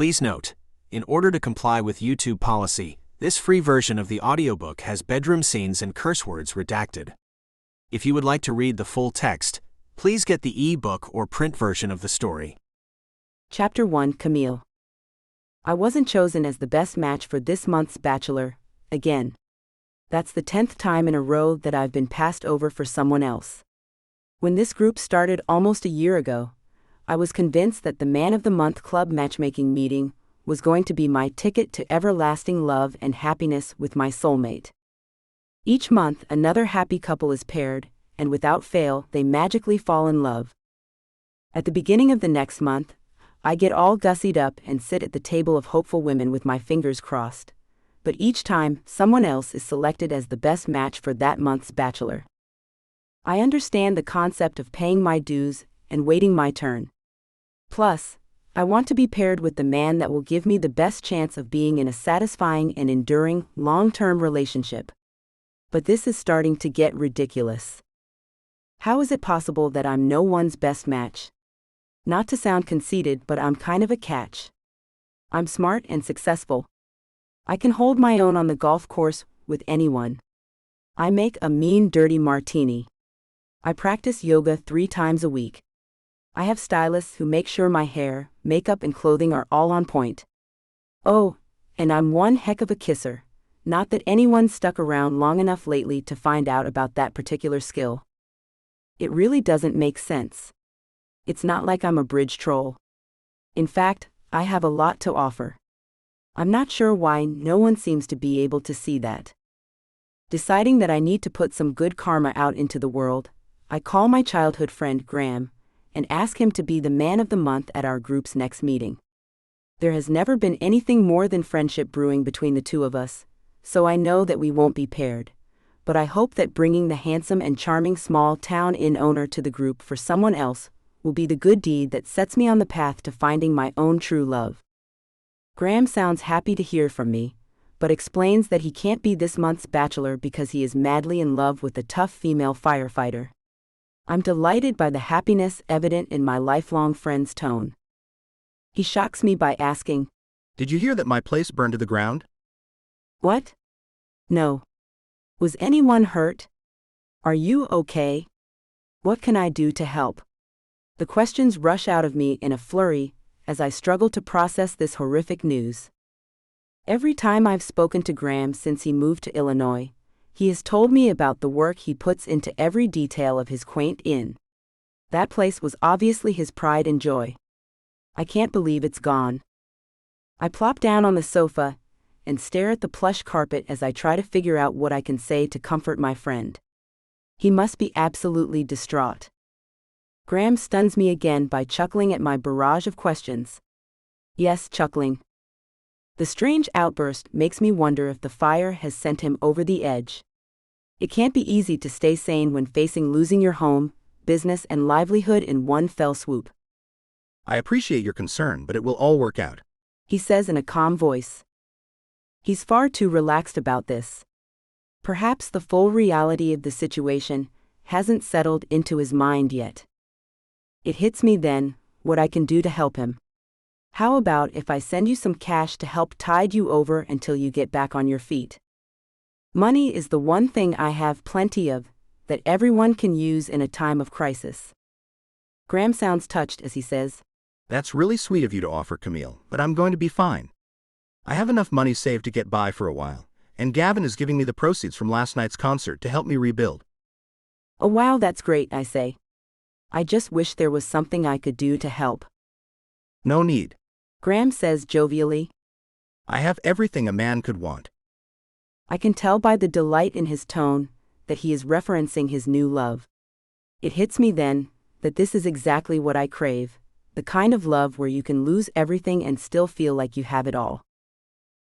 Please note, in order to comply with YouTube policy, this free version of the audiobook has bedroom scenes and curse words redacted. If you would like to read the full text, please get the e-book or print version of the story. Chapter 1, Camille. I wasn't chosen as the best match for this month's Bachelor, again. That's the 10th time in a row that I've been passed over for someone else. When this group started almost a year ago, I was convinced that the Man of the Month Club matchmaking meeting was going to be my ticket to everlasting love and happiness with my soulmate. Each month, another happy couple is paired, and without fail, they magically fall in love. At the beginning of the next month, I get all gussied up and sit at the table of hopeful women with my fingers crossed. But each time, someone else is selected as the best match for that month's Bachelor. I understand the concept of paying my dues and waiting my turn. Plus, I want to be paired with the man that will give me the best chance of being in a satisfying and enduring, long-term relationship. But this is starting to get ridiculous. How is it possible that I'm no one's best match? Not to sound conceited, but I'm kind of a catch. I'm smart and successful. I can hold my own on the golf course with anyone. I make a mean dirty martini. I practice yoga 3 times a week. I have stylists who make sure my hair, makeup and clothing are all on point. Oh, and I'm one heck of a kisser. Not that anyone's stuck around long enough lately to find out about that particular skill. It really doesn't make sense. It's not like I'm a bridge troll. In fact, I have a lot to offer. I'm not sure why no one seems to be able to see that. Deciding that I need to put some good karma out into the world, I call my childhood friend Graham and ask him to be the man of the month at our group's next meeting. There has never been anything more than friendship brewing between the two of us, so I know that we won't be paired. But I hope that bringing the handsome and charming small-town inn owner to the group for someone else will be the good deed that sets me on the path to finding my own true love. Graham sounds happy to hear from me, but explains that he can't be this month's Bachelor because he is madly in love with a tough female firefighter. I'm delighted by the happiness evident in my lifelong friend's tone. He shocks me by asking, "Did you hear that my place burned to the ground?" "What? No. Was anyone hurt? Are you okay? What can I do to help?" The questions rush out of me in a flurry as I struggle to process this horrific news. Every time I've spoken to Graham since he moved to Illinois, he has told me about the work he puts into every detail of his quaint inn. That place was obviously his pride and joy. I can't believe it's gone. I plop down on the sofa and stare at the plush carpet as I try to figure out what I can say to comfort my friend. He must be absolutely distraught. Graham stuns me again by chuckling at my barrage of questions. Yes, chuckling. The strange outburst makes me wonder if the fire has sent him over the edge. It can't be easy to stay sane when facing losing your home, business, and livelihood in one fell swoop. "I appreciate your concern, but it will all work out," he says in a calm voice. He's far too relaxed about this. Perhaps the full reality of the situation hasn't settled into his mind yet. It hits me then, what I can do to help him. How about if I send you some cash to help tide you over until you get back on your feet? Money is the one thing I have plenty of, that everyone can use in a time of crisis. Graham sounds touched as he says, "That's really sweet of you to offer, Camille, but I'm going to be fine. I have enough money saved to get by for a while, and Gavin is giving me the proceeds from last night's concert to help me rebuild." "Oh wow, that's great," I say. "I just wish there was something I could do to help." "No need," Graham says jovially. "I have everything a man could want." I can tell by the delight in his tone that he is referencing his new love. It hits me then that this is exactly what I crave, the kind of love where you can lose everything and still feel like you have it all.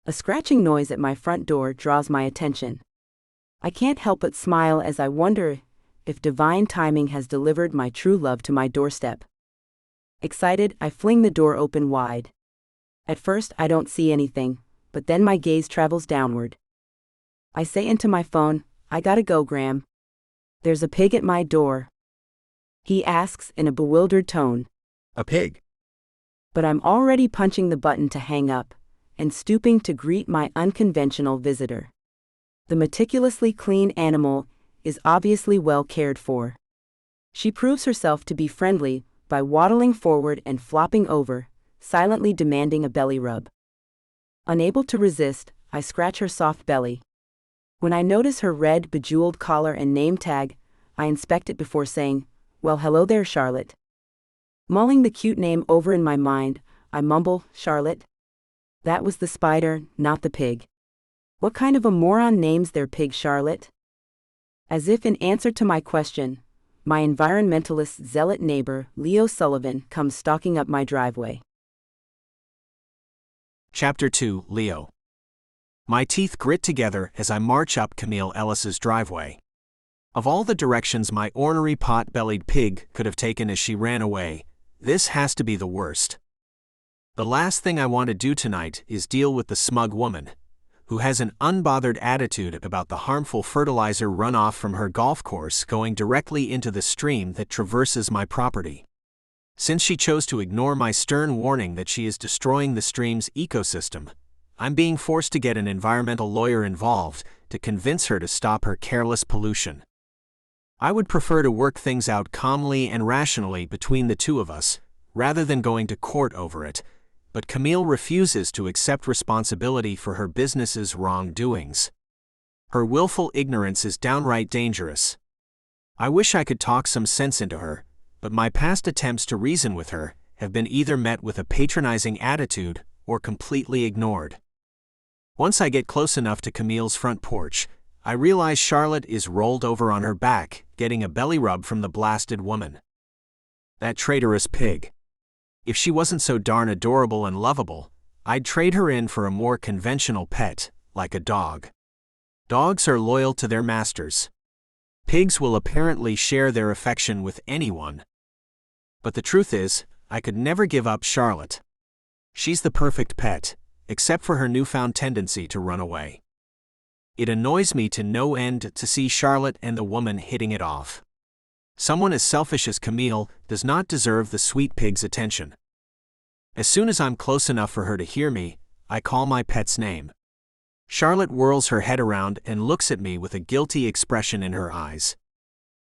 A scratching noise at my front door draws my attention. I can't help but smile as I wonder if divine timing has delivered my true love to my doorstep. Excited, I fling the door open wide. At first, I don't see anything, but then my gaze travels downward. I say into my phone, "I gotta go, Graham. There's a pig at my door." He asks in a bewildered tone. "A pig?" But I'm already punching the button to hang up and stooping to greet my unconventional visitor. The meticulously clean animal is obviously well cared for. She proves herself to be friendly by waddling forward and flopping over, silently demanding a belly rub. Unable to resist, I scratch her soft belly. When I notice her red, bejeweled collar and name tag, I inspect it before saying, "Well, hello there, Charlotte." Mulling the cute name over in my mind, I mumble, "Charlotte?" That was the spider, not the pig. What kind of a moron names their pig Charlotte? As if in answer to my question, my environmentalist zealot neighbor, Leo Sullivan, comes stalking up my driveway. Chapter 2, Leo. My teeth grit together as I march up Camille Ellis's driveway. Of all the directions my ornery pot-bellied pig could have taken as she ran away, this has to be the worst. The last thing I want to do tonight is deal with the smug woman, who has an unbothered attitude about the harmful fertilizer runoff from her golf course going directly into the stream that traverses my property. Since she chose to ignore my stern warning that she is destroying the stream's ecosystem, I'm being forced to get an environmental lawyer involved to convince her to stop her careless pollution. I would prefer to work things out calmly and rationally between the two of us, rather than going to court over it, but Camille refuses to accept responsibility for her business's wrongdoings. Her willful ignorance is downright dangerous. I wish I could talk some sense into her, but my past attempts to reason with her have been either met with a patronizing attitude or completely ignored. Once I get close enough to Camille's front porch, I realize Charlotte is rolled over on her back, getting a belly rub from the blasted woman. That traitorous pig. If she wasn't so darn adorable and lovable, I'd trade her in for a more conventional pet, like a dog. Dogs are loyal to their masters. Pigs will apparently share their affection with anyone. But the truth is, I could never give up Charlotte. She's the perfect pet, except for her newfound tendency to run away. It annoys me to no end to see Charlotte and the woman hitting it off. Someone as selfish as Camille does not deserve the sweet pig's attention. As soon as I'm close enough for her to hear me, I call my pet's name. Charlotte whirls her head around and looks at me with a guilty expression in her eyes.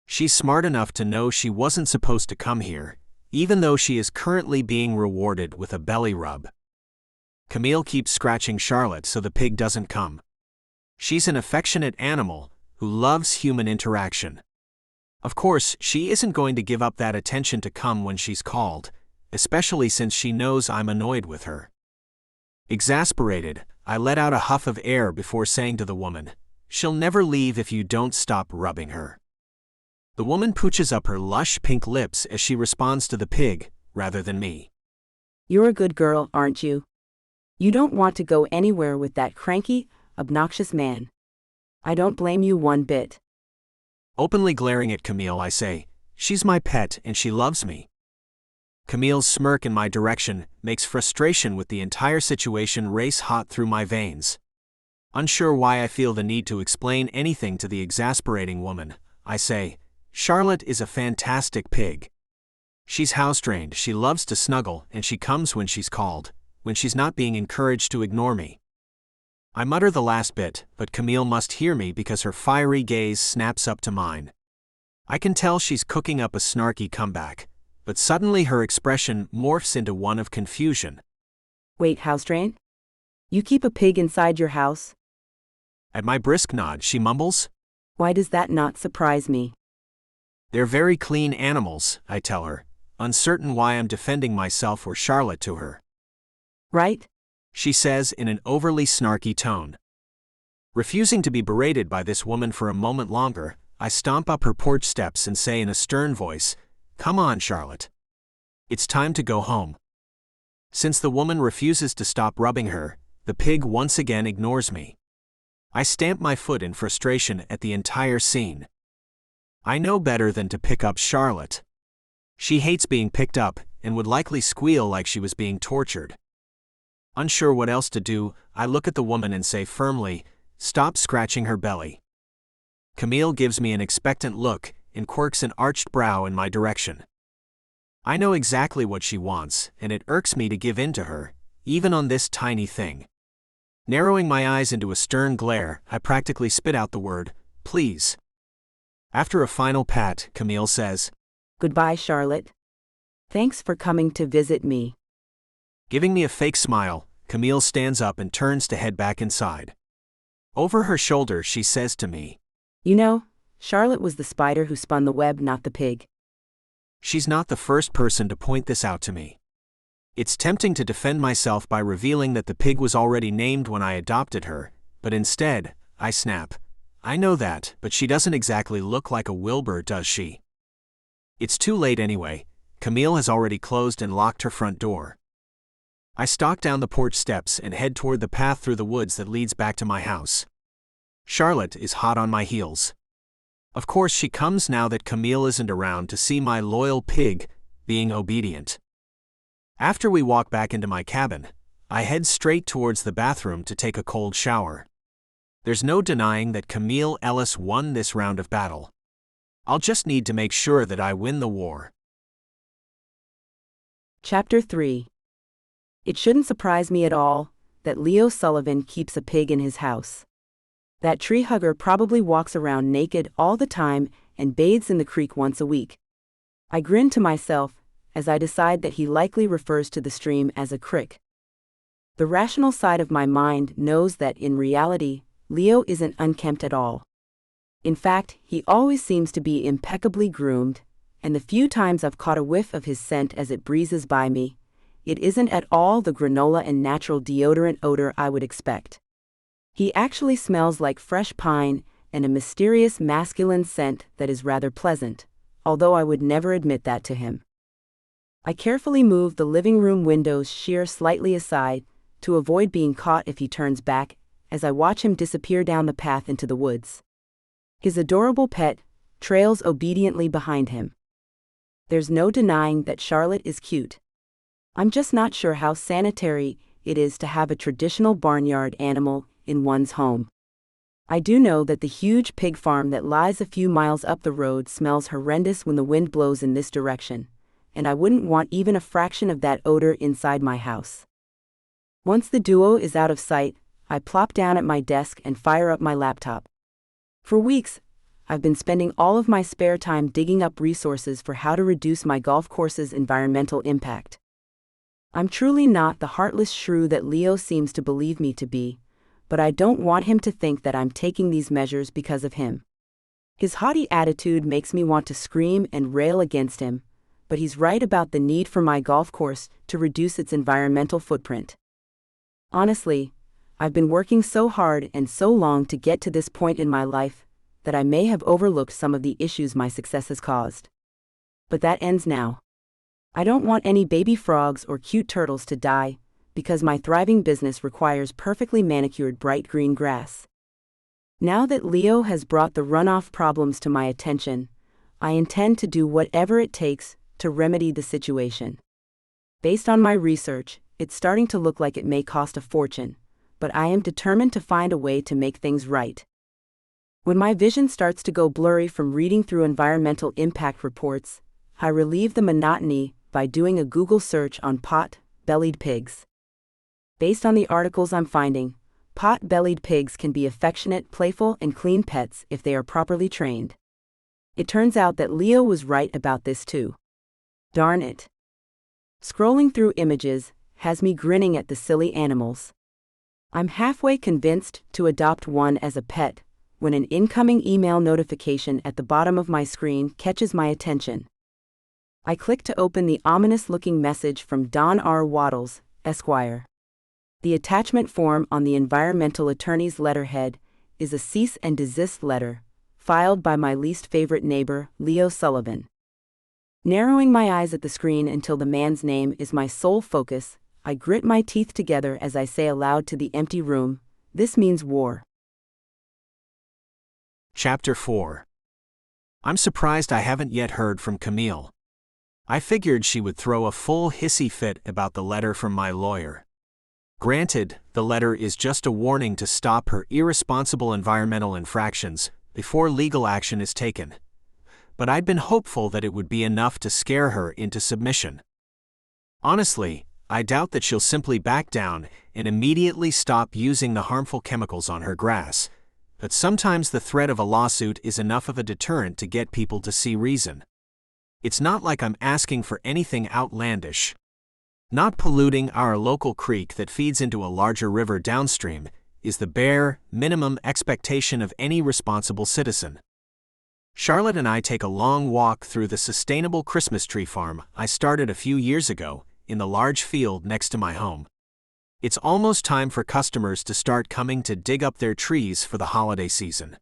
She's smart enough to know she wasn't supposed to come here, even though she is currently being rewarded with a belly rub. Camille keeps scratching Charlotte so the pig doesn't come. She's an affectionate animal who loves human interaction. Of course, she isn't going to give up that attention to come when she's called, especially since she knows I'm annoyed with her. Exasperated, I let out a huff of air before saying to the woman, "She'll never leave if you don't stop rubbing her." The woman pooches up her lush pink lips as she responds to the pig, rather than me. "You're a good girl, aren't you? You don't want to go anywhere with that cranky, obnoxious man. I don't blame you one bit." Openly glaring at Camille, I say, "She's my pet and she loves me." Camille's smirk in my direction makes frustration with the entire situation race hot through my veins. Unsure why I feel the need to explain anything to the exasperating woman, I say, "Charlotte is a fantastic pig. She's house-trained, she loves to snuggle, and she comes when she's called, when she's not being encouraged to ignore me." I mutter the last bit, but Camille must hear me because her fiery gaze snaps up to mine. I can tell she's cooking up a snarky comeback, but suddenly her expression morphs into one of confusion. "Wait, house-trained? You keep a pig inside your house?" At my brisk nod, she mumbles, "Why does that not surprise me?" "They're very clean animals," I tell her, uncertain why I'm defending myself or Charlotte to her. "Right?" she says in an overly snarky tone. Refusing to be berated by this woman for a moment longer, I stomp up her porch steps and say in a stern voice, "Come on, Charlotte. It's time to go home." Since the woman refuses to stop rubbing her, the pig once again ignores me. I stamp my foot in frustration at the entire scene. I know better than to pick up Charlotte. She hates being picked up and would likely squeal like she was being tortured. Unsure what else to do, I look at the woman and say firmly, "Stop scratching her belly." Camille gives me an expectant look and quirks an arched brow in my direction. I know exactly what she wants, and it irks me to give in to her, even on this tiny thing. Narrowing my eyes into a stern glare, I practically spit out the word, please. After a final pat, Camille says, Goodbye, Charlotte. Thanks for coming to visit me. Giving me a fake smile, Camille stands up and turns to head back inside. Over her shoulder, she says to me, You know, Charlotte was the spider who spun the web, not the pig. She's not the first person to point this out to me. It's tempting to defend myself by revealing that the pig was already named when I adopted her, but instead, I snap. I know that, but she doesn't exactly look like a Wilbur, does she? It's too late anyway. Camille has already closed and locked her front door. I stalk down the porch steps and head toward the path through the woods that leads back to my house. Charlotte is hot on my heels. Of course, she comes now that Camille isn't around to see my loyal pig being obedient. After we walk back into my cabin, I head straight towards the bathroom to take a cold shower. There's no denying that Camille Ellis won this round of battle. I'll just need to make sure that I win the war. Chapter 3. It shouldn't surprise me at all that Leo Sullivan keeps a pig in his house. That tree hugger probably walks around naked all the time and bathes in the creek once a week. I grin to myself as I decide that he likely refers to the stream as a crick. The rational side of my mind knows that in reality, Leo isn't unkempt at all. In fact, he always seems to be impeccably groomed, and the few times I've caught a whiff of his scent as it breezes by me, it isn't at all the granola and natural deodorant odor I would expect. He actually smells like fresh pine and a mysterious masculine scent that is rather pleasant, although I would never admit that to him. I carefully move the living room windows sheer slightly aside to avoid being caught if he turns back as I watch him disappear down the path into the woods. His adorable pet trails obediently behind him. There's no denying that Charlotte is cute. I'm just not sure how sanitary it is to have a traditional barnyard animal in one's home. I do know that the huge pig farm that lies a few miles up the road smells horrendous when the wind blows in this direction, and I wouldn't want even a fraction of that odor inside my house. Once the duo is out of sight, I plop down at my desk and fire up my laptop. For weeks, I've been spending all of my spare time digging up resources for how to reduce my golf course's environmental impact. I'm truly not the heartless shrew that Leo seems to believe me to be, but I don't want him to think that I'm taking these measures because of him. His haughty attitude makes me want to scream and rail against him, but he's right about the need for my golf course to reduce its environmental footprint. Honestly, I've been working so hard and so long to get to this point in my life that I may have overlooked some of the issues my success has caused. But that ends now. I don't want any baby frogs or cute turtles to die, because my thriving business requires perfectly manicured bright green grass. Now that Leo has brought the runoff problems to my attention, I intend to do whatever it takes to remedy the situation. Based on my research, it's starting to look like it may cost a fortune, but I am determined to find a way to make things right. When my vision starts to go blurry from reading through environmental impact reports, I relieve the monotony by doing a Google search on pot-bellied pigs. Based on the articles I'm finding, pot-bellied pigs can be affectionate, playful, and clean pets if they are properly trained. It turns out that Leo was right about this too. Darn it. Scrolling through images has me grinning at the silly animals. I'm halfway convinced to adopt one as a pet when an incoming email notification at the bottom of my screen catches my attention. I click to open the ominous-looking message from Don R. Waddles, Esquire. The attachment form on the environmental attorney's letterhead is a cease and desist letter, filed by my least favorite neighbor, Leo Sullivan. Narrowing my eyes at the screen until the man's name is my sole focus, I grit my teeth together as I say aloud to the empty room, "This means war." Chapter 4. I'm surprised I haven't yet heard from Camille. I figured she would throw a full hissy fit about the letter from my lawyer. Granted, the letter is just a warning to stop her irresponsible environmental infractions before legal action is taken. but I'd been hopeful that it would be enough to scare her into submission. Honestly, I doubt that she'll simply back down and immediately stop using the harmful chemicals on her grass, but sometimes the threat of a lawsuit is enough of a deterrent to get people to see reason. It's not like I'm asking for anything outlandish. Not polluting our local creek that feeds into a larger river downstream is the bare, minimum expectation of any responsible citizen. Charlotte and I take a long walk through the sustainable Christmas tree farm I started a few years ago in the large field next to my home. It's almost time for customers to start coming to dig up their trees for the holiday season.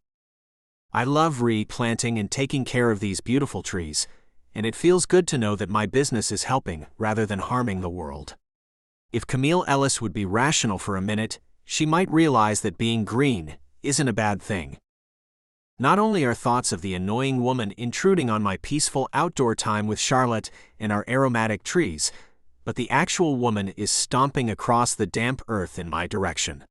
I love replanting and taking care of these beautiful trees, and it feels good to know that my business is helping rather than harming the world. If Camille Ellis would be rational for a minute, she might realize that being green isn't a bad thing. Not only are thoughts of the annoying woman intruding on my peaceful outdoor time with Charlotte and our aromatic trees, but the actual woman is stomping across the damp earth in my direction.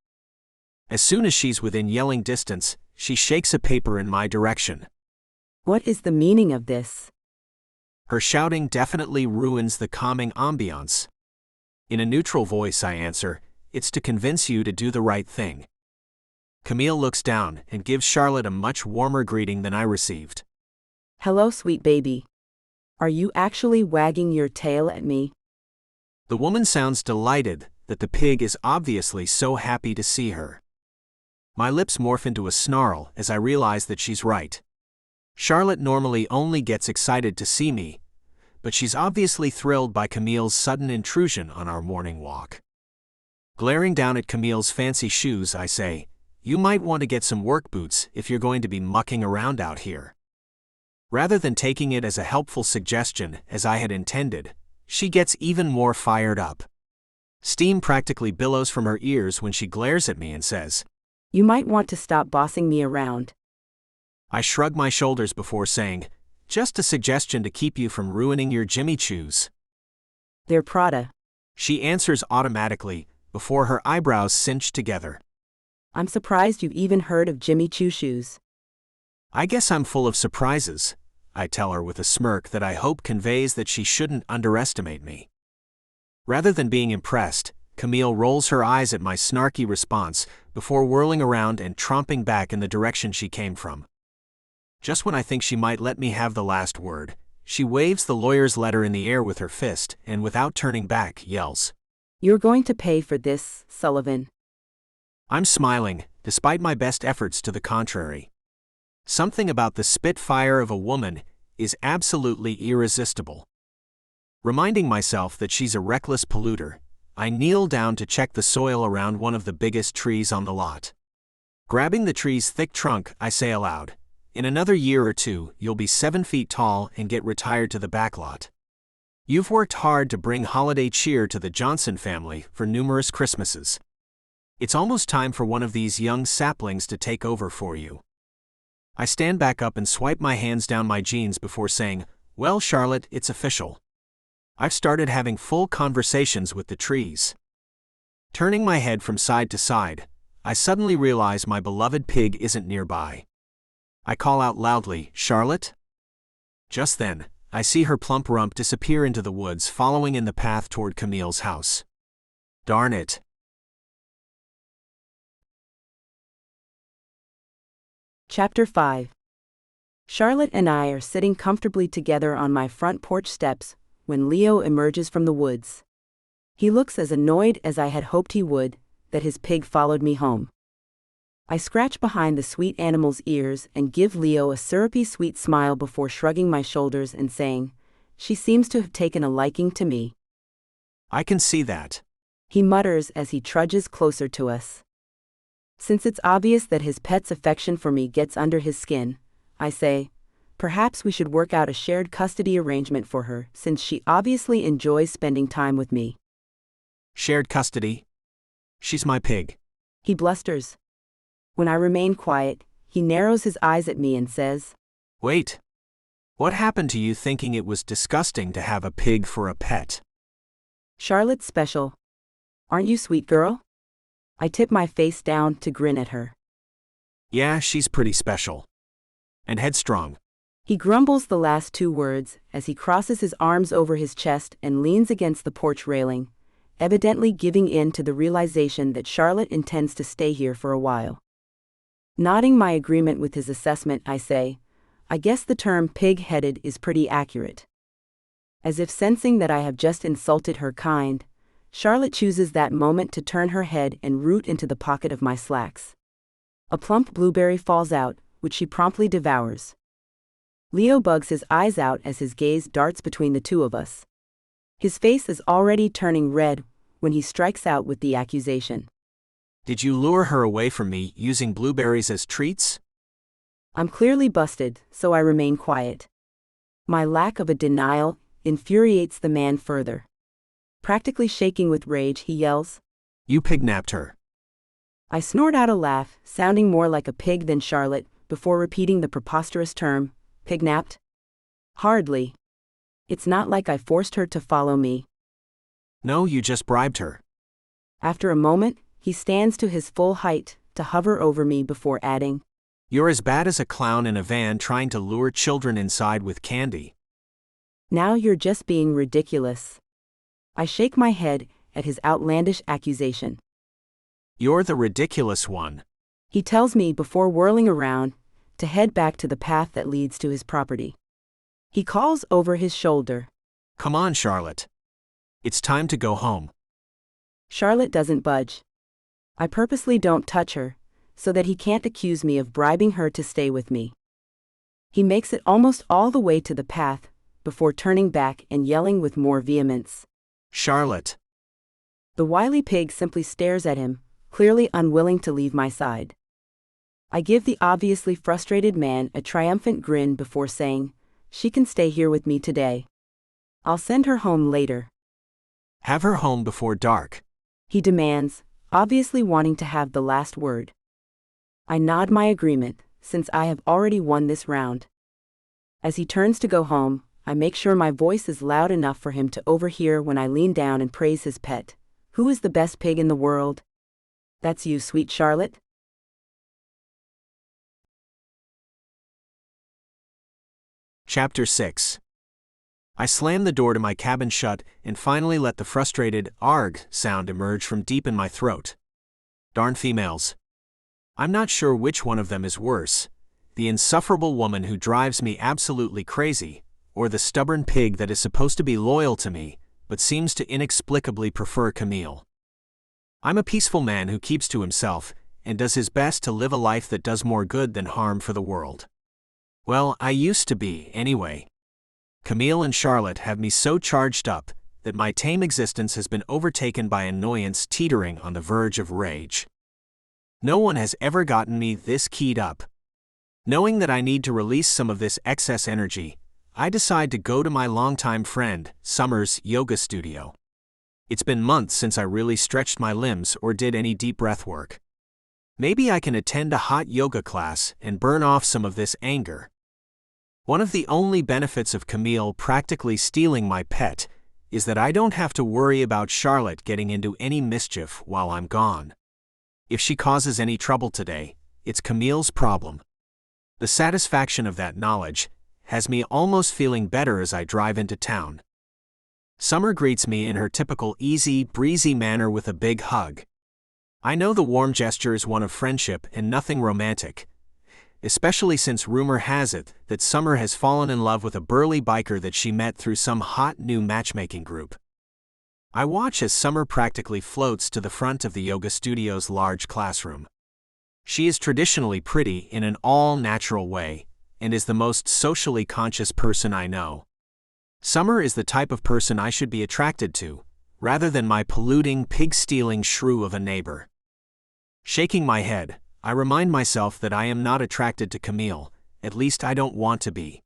As soon as she's within yelling distance, she shakes a paper in my direction. What is the meaning of this? Her shouting definitely ruins the calming ambiance. In a neutral voice I answer, "It's to convince you to do the right thing." Camille looks down and gives Charlotte a much warmer greeting than I received. Hello, sweet baby. Are you actually wagging your tail at me? The woman sounds delighted that the pig is obviously so happy to see her. My lips morph into a snarl as I realize that she's right. Charlotte normally only gets excited to see me, but she's obviously thrilled by Camille's sudden intrusion on our morning walk. Glaring down at Camille's fancy shoes, I say, "You might want to get some work boots if you're going to be mucking around out here." Rather than taking it as a helpful suggestion as I had intended, she gets even more fired up. Steam practically billows from her ears when she glares at me and says, You might want to stop bossing me around. I shrug my shoulders before saying, "Just a suggestion to keep you from ruining your Jimmy Choos." They're Prada. She answers automatically, before her eyebrows cinch together. I'm surprised you've even heard of Jimmy Choo shoes. I guess I'm full of surprises, I tell her with a smirk that I hope conveys that she shouldn't underestimate me. Rather than being impressed, Camille rolls her eyes at my snarky response before whirling around and tromping back in the direction she came from. Just when I think she might let me have the last word, she waves the lawyer's letter in the air with her fist and without turning back, yells, You're going to pay for this, Sullivan. I'm smiling, despite my best efforts to the contrary. Something about the spitfire of a woman is absolutely irresistible. Reminding myself that she's a reckless polluter, I kneel down to check the soil around one of the biggest trees on the lot. Grabbing the tree's thick trunk, I say aloud, "In another year or two, you'll be 7 feet tall and get retired to the backlot. You've worked hard to bring holiday cheer to the Johnson family for numerous Christmases. It's almost time for one of these young saplings to take over for you." I stand back up and swipe my hands down my jeans before saying, "Well, Charlotte, it's official. I've started having full conversations with the trees." Turning my head from side to side, I suddenly realize my beloved pig isn't nearby. I call out loudly, "Charlotte?" Just then, I see her plump rump disappear into the woods following in the path toward Camille's house. Darn it. Chapter 5. Charlotte and I are sitting comfortably together on my front porch steps when Leo emerges from the woods. He looks as annoyed as I had hoped he would, that his pig followed me home. I scratch behind the sweet animal's ears and give Leo a syrupy sweet smile before shrugging my shoulders and saying, "She seems to have taken a liking to me." I can see that. He mutters as he trudges closer to us. Since it's obvious that his pet's affection for me gets under his skin, I say, perhaps we should work out a shared custody arrangement for her since she obviously enjoys spending time with me. Shared custody? She's my pig. He blusters. When I remain quiet, he narrows his eyes at me and says, Wait. What happened to you thinking it was disgusting to have a pig for a pet? Charlotte's special. Aren't you, sweet girl? I tip my face down to grin at her. Yeah, she's pretty special. And headstrong. He grumbles the last two words as he crosses his arms over his chest and leans against the porch railing, evidently giving in to the realization that Charlotte intends to stay here for a while. Nodding my agreement with his assessment, I say, I guess the term pig-headed is pretty accurate. As if sensing that I have just insulted her kind, Charlotte chooses that moment to turn her head and root into the pocket of my slacks. A plump blueberry falls out, which she promptly devours. Leo bugs his eyes out as his gaze darts between the two of us. His face is already turning red when he strikes out with the accusation. Did you lure her away from me using blueberries as treats? I'm clearly busted, so I remain quiet. My lack of a denial infuriates the man further. Practically shaking with rage, he yells, You pignapped her. I snort out a laugh, sounding more like a pig than Charlotte, before repeating the preposterous term, pignapped? Hardly. It's not like I forced her to follow me. No, you just bribed her. After a moment, he stands to his full height to hover over me before adding, You're as bad as a clown in a van trying to lure children inside with candy. Now you're just being ridiculous. I shake my head at his outlandish accusation. You're the ridiculous one. He tells me before whirling around to head back to the path that leads to his property. He calls over his shoulder. Come on, Charlotte. It's time to go home. Charlotte doesn't budge. I purposely don't touch her, so that he can't accuse me of bribing her to stay with me. He makes it almost all the way to the path, before turning back and yelling with more vehemence. Charlotte. The wily pig simply stares at him, clearly unwilling to leave my side. I give the obviously frustrated man a triumphant grin before saying, She can stay here with me today. I'll send her home later. Have her home before dark. He demands, obviously wanting to have the last word. I nod my agreement, since I have already won this round. As he turns to go home, I make sure my voice is loud enough for him to overhear when I lean down and praise his pet. Who is the best pig in the world? That's you, sweet Charlotte. Chapter 6. I slam the door to my cabin shut and finally let the frustrated "arg" sound emerge from deep in my throat. Darn females. I'm not sure which one of them is worse, the insufferable woman who drives me absolutely crazy, or the stubborn pig that is supposed to be loyal to me, but seems to inexplicably prefer Camille. I'm a peaceful man who keeps to himself and does his best to live a life that does more good than harm for the world. Well, I used to be, anyway. Camille and Charlotte have me so charged up that my tame existence has been overtaken by annoyance teetering on the verge of rage. No one has ever gotten me this keyed up. Knowing that I need to release some of this excess energy, I decide to go to my longtime friend, Summer's yoga studio. It's been months since I really stretched my limbs or did any deep breath work. Maybe I can attend a hot yoga class and burn off some of this anger. One of the only benefits of Camille practically stealing my pet is that I don't have to worry about Charlotte getting into any mischief while I'm gone. If she causes any trouble today, it's Camille's problem. The satisfaction of that knowledge has me almost feeling better as I drive into town. Summer greets me in her typical easy, breezy manner with a big hug. I know the warm gesture is one of friendship and nothing romantic, especially since rumor has it that Summer has fallen in love with a burly biker that she met through some hot new matchmaking group. I watch as Summer practically floats to the front of the yoga studio's large classroom. She is traditionally pretty in an all-natural way and is the most socially conscious person I know. Summer is the type of person I should be attracted to, rather than my polluting, pig-stealing shrew of a neighbor. Shaking my head, I remind myself that I am not attracted to Camille, at least I don't want to be.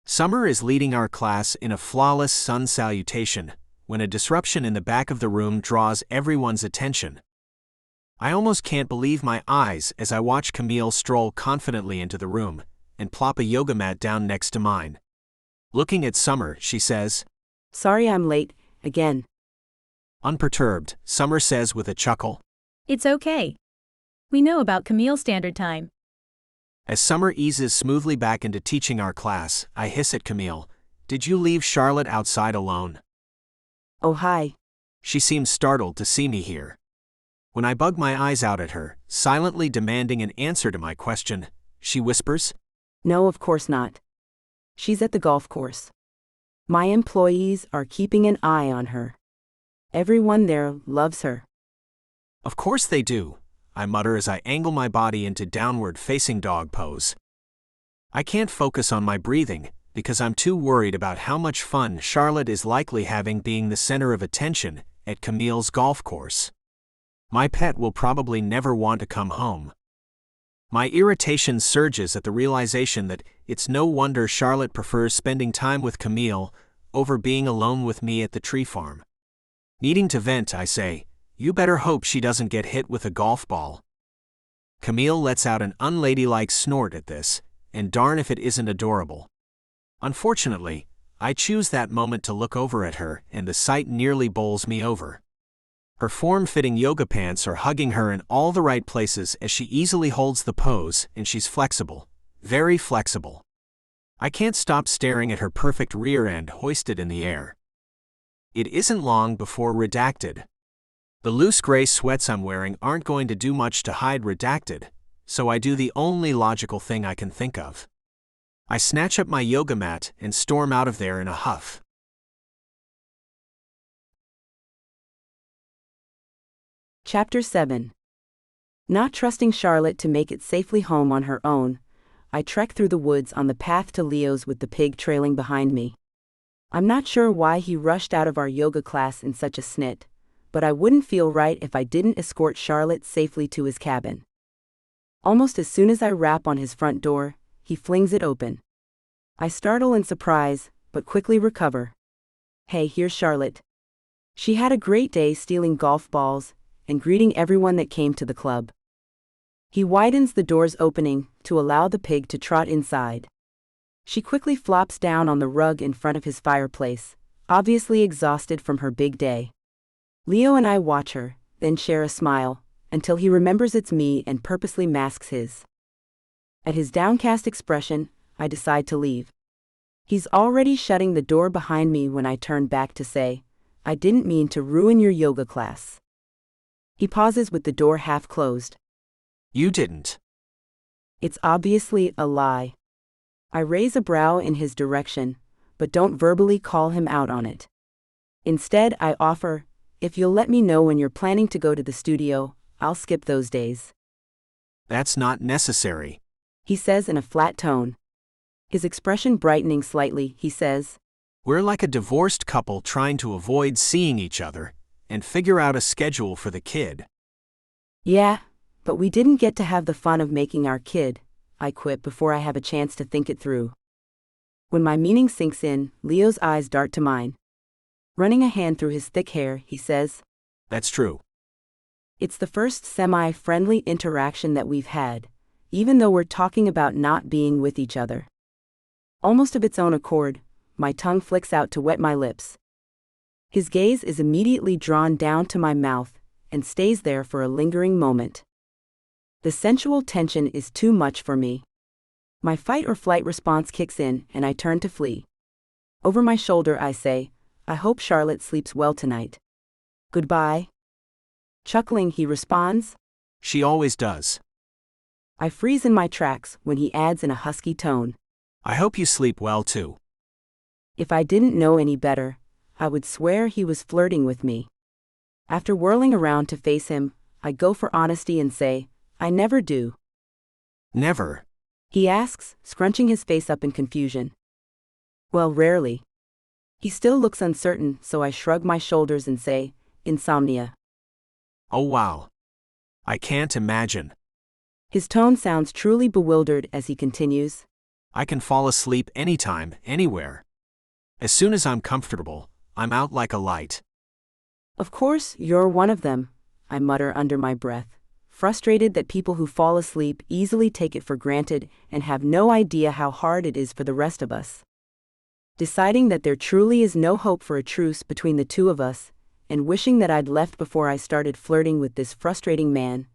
Summer is leading our class in a flawless sun salutation, when a disruption in the back of the room draws everyone's attention. I almost can't believe my eyes as I watch Camille stroll confidently into the room and plop a yoga mat down next to mine. Looking at Summer, she says, Sorry I'm late, again. Unperturbed, Summer says with a chuckle, It's okay. We know about Camille's standard time. As Summer eases smoothly back into teaching our class, I hiss at Camille, "Did you leave Charlotte outside alone?" Oh, hi. She seems startled to see me here. When I bug my eyes out at her, silently demanding an answer to my question, she whispers, No, of course not. She's at the golf course. My employees are keeping an eye on her. Everyone there loves her. "Of course they do," I mutter as I angle my body into downward-facing dog pose. I can't focus on my breathing, because I'm too worried about how much fun Charlotte is likely having being the center of attention at Camille's golf course. My pet will probably never want to come home. My irritation surges at the realization that it's no wonder Charlotte prefers spending time with Camille over being alone with me at the tree farm. Needing to vent, I say, "You better hope she doesn't get hit with a golf ball." Camille lets out an unladylike snort at this, and darn if it isn't adorable. Unfortunately, I choose that moment to look over at her, and the sight nearly bowls me over. Her form-fitting yoga pants are hugging her in all the right places as she easily holds the pose, and she's flexible, very flexible. I can't stop staring at her perfect rear end hoisted in the air. It isn't long before redacted. The loose gray sweats I'm wearing aren't going to do much to hide redacted, so I do the only logical thing I can think of. I snatch up my yoga mat and storm out of there in a huff. Chapter 7. Not trusting Charlotte to make it safely home on her own, I trek through the woods on the path to Leo's with the pig trailing behind me. I'm not sure why he rushed out of our yoga class in such a snit, but I wouldn't feel right if I didn't escort Charlotte safely to his cabin. Almost as soon as I rap on his front door, he flings it open. I startle in surprise, but quickly recover. Hey, here's Charlotte. She had a great day stealing golf balls and greeting everyone that came to the club. He widens the door's opening to allow the pig to trot inside. She quickly flops down on the rug in front of his fireplace, obviously exhausted from her big day. Leo and I watch her, then share a smile, until he remembers it's me and purposely masks his. At his downcast expression, I decide to leave. He's already shutting the door behind me when I turn back to say, "I didn't mean to ruin your yoga class." He pauses with the door half closed. "You didn't." It's obviously a lie. I raise a brow in his direction, but don't verbally call him out on it. Instead, I offer, "If you'll let me know when you're planning to go to the studio, I'll skip those days." "That's not necessary," he says in a flat tone. His expression brightening slightly, he says, "We're like a divorced couple trying to avoid seeing each other and figure out a schedule for the kid." "Yeah, but we didn't get to have the fun of making our kid," I quip before I have a chance to think it through. When my meaning sinks in, Leo's eyes dart to mine. Running a hand through his thick hair, he says, "That's true." It's the first semi-friendly interaction that we've had, even though we're talking about not being with each other. Almost of its own accord, my tongue flicks out to wet my lips. His gaze is immediately drawn down to my mouth and stays there for a lingering moment. The sensual tension is too much for me. My fight or flight response kicks in and I turn to flee. Over my shoulder I say, "I hope Charlotte sleeps well tonight. Goodbye." Chuckling, he responds, "She always does." I freeze in my tracks when he adds in a husky tone, "I hope you sleep well too." If I didn't know any better, I would swear he was flirting with me. After whirling around to face him, I go for honesty and say, "I never do." "Never?" he asks, scrunching his face up in confusion. "Well, rarely." He still looks uncertain, so I shrug my shoulders and say, "Insomnia." "Oh wow. I can't imagine." His tone sounds truly bewildered as he continues, "I can fall asleep anytime, anywhere. As soon as I'm comfortable, I'm out like a light." "Of course, you're one of them," I mutter under my breath, frustrated that people who fall asleep easily take it for granted and have no idea how hard it is for the rest of us. Deciding that there truly is no hope for a truce between the two of us, and wishing that I'd left before I started flirting with this frustrating man,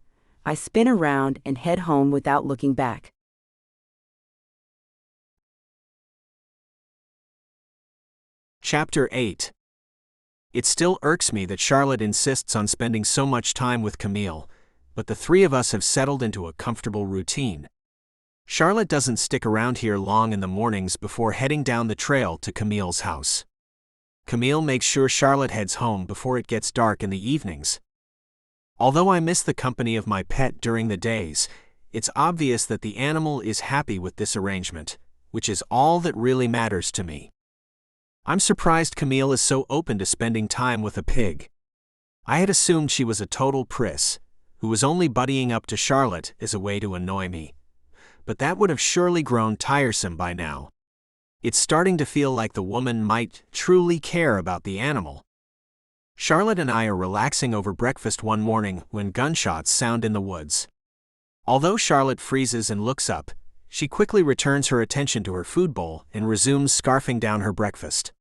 I spin around and head home without looking back. Chapter 8. It still irks me that Charlotte insists on spending so much time with Camille, but the three of us have settled into a comfortable routine. Charlotte doesn't stick around here long in the mornings before heading down the trail to Camille's house. Camille makes sure Charlotte heads home before it gets dark in the evenings. Although I miss the company of my pet during the days, it's obvious that the animal is happy with this arrangement, which is all that really matters to me. I'm surprised Camille is so open to spending time with a pig. I had assumed she was a total priss, who was only buddying up to Charlotte as a way to annoy me. But that would have surely grown tiresome by now. It's starting to feel like the woman might truly care about the animal. Charlotte and I are relaxing over breakfast one morning when gunshots sound in the woods. Although Charlotte freezes and looks up, she quickly returns her attention to her food bowl and resumes scarfing down her breakfast.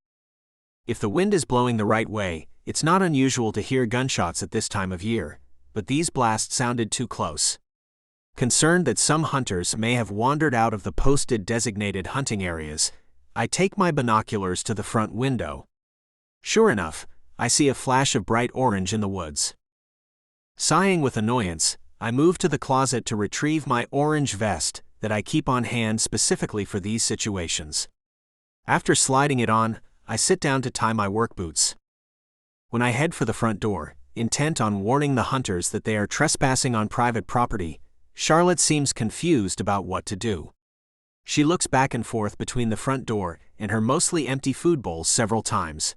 If the wind is blowing the right way, it's not unusual to hear gunshots at this time of year, but these blasts sounded too close. Concerned that some hunters may have wandered out of the posted designated hunting areas, I take my binoculars to the front window. Sure enough, I see a flash of bright orange in the woods. Sighing with annoyance, I move to the closet to retrieve my orange vest that I keep on hand specifically for these situations. After sliding it on, I sit down to tie my work boots. When I head for the front door, intent on warning the hunters that they are trespassing on private property, Charlotte seems confused about what to do. She looks back and forth between the front door and her mostly empty food bowl several times.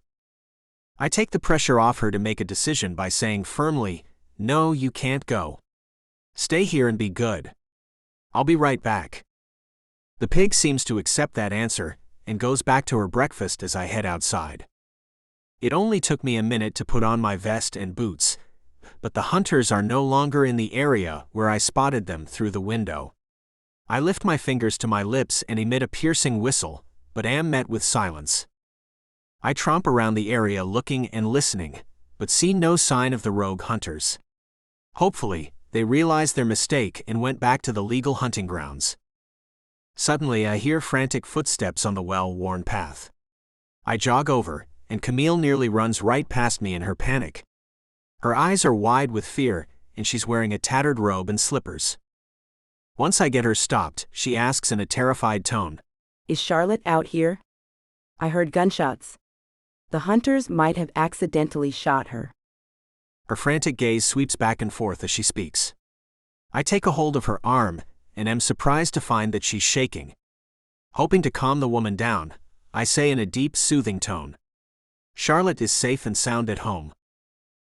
I take the pressure off her to make a decision by saying firmly, "No, you can't go. Stay here and be good. I'll be right back." The pig seems to accept that answer and goes back to her breakfast as I head outside. It only took me a minute to put on my vest and boots, but the hunters are no longer in the area where I spotted them through the window. I lift my fingers to my lips and emit a piercing whistle, but am met with silence. I tromp around the area looking and listening, but see no sign of the rogue hunters. Hopefully, they realized their mistake and went back to the legal hunting grounds. Suddenly, I hear frantic footsteps on the well-worn path. I jog over, and Camille nearly runs right past me in her panic. Her eyes are wide with fear, and she's wearing a tattered robe and slippers. Once I get her stopped, she asks in a terrified tone, "Is Charlotte out here? I heard gunshots. The hunters might have accidentally shot her." Her frantic gaze sweeps back and forth as she speaks. I take a hold of her arm, and am surprised to find that she's shaking. Hoping to calm the woman down, I say in a deep, soothing tone, "Charlotte is safe and sound at home."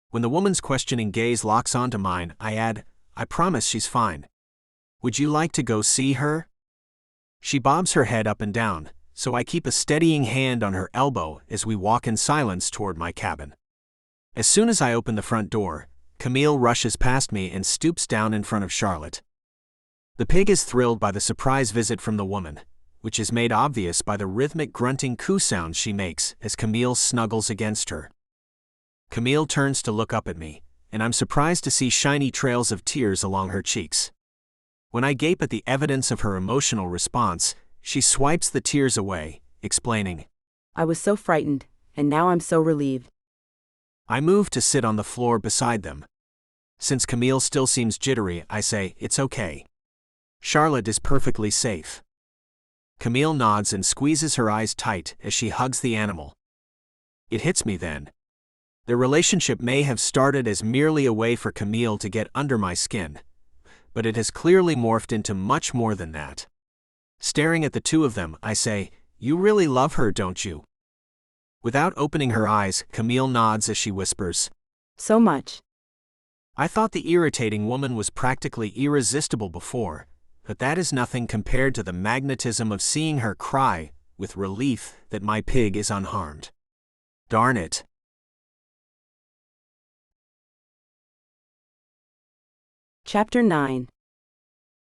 When the woman's questioning gaze locks onto mine, I add, "I promise she's fine. Would you like to go see her?" She bobs her head up and down, so I keep a steadying hand on her elbow as we walk in silence toward my cabin. As soon as I open the front door, Camille rushes past me and stoops down in front of Charlotte. The pig is thrilled by the surprise visit from the woman, which is made obvious by the rhythmic grunting coo sounds she makes as Camille snuggles against her. Camille turns to look up at me, and I'm surprised to see shiny trails of tears along her cheeks. When I gape at the evidence of her emotional response, she swipes the tears away, explaining, "I was so frightened, and now I'm so relieved." I move to sit on the floor beside them. Since Camille still seems jittery, I say, "It's okay. Charlotte is perfectly safe." Camille nods and squeezes her eyes tight as she hugs the animal. It hits me then. Their relationship may have started as merely a way for Camille to get under my skin, but it has clearly morphed into much more than that. Staring at the two of them, I say, "You really love her, don't you?" Without opening her eyes, Camille nods as she whispers, "So much." I thought the irritating woman was practically irresistible before, but that is nothing compared to the magnetism of seeing her cry with relief that my pig is unharmed. Darn it. Chapter 9.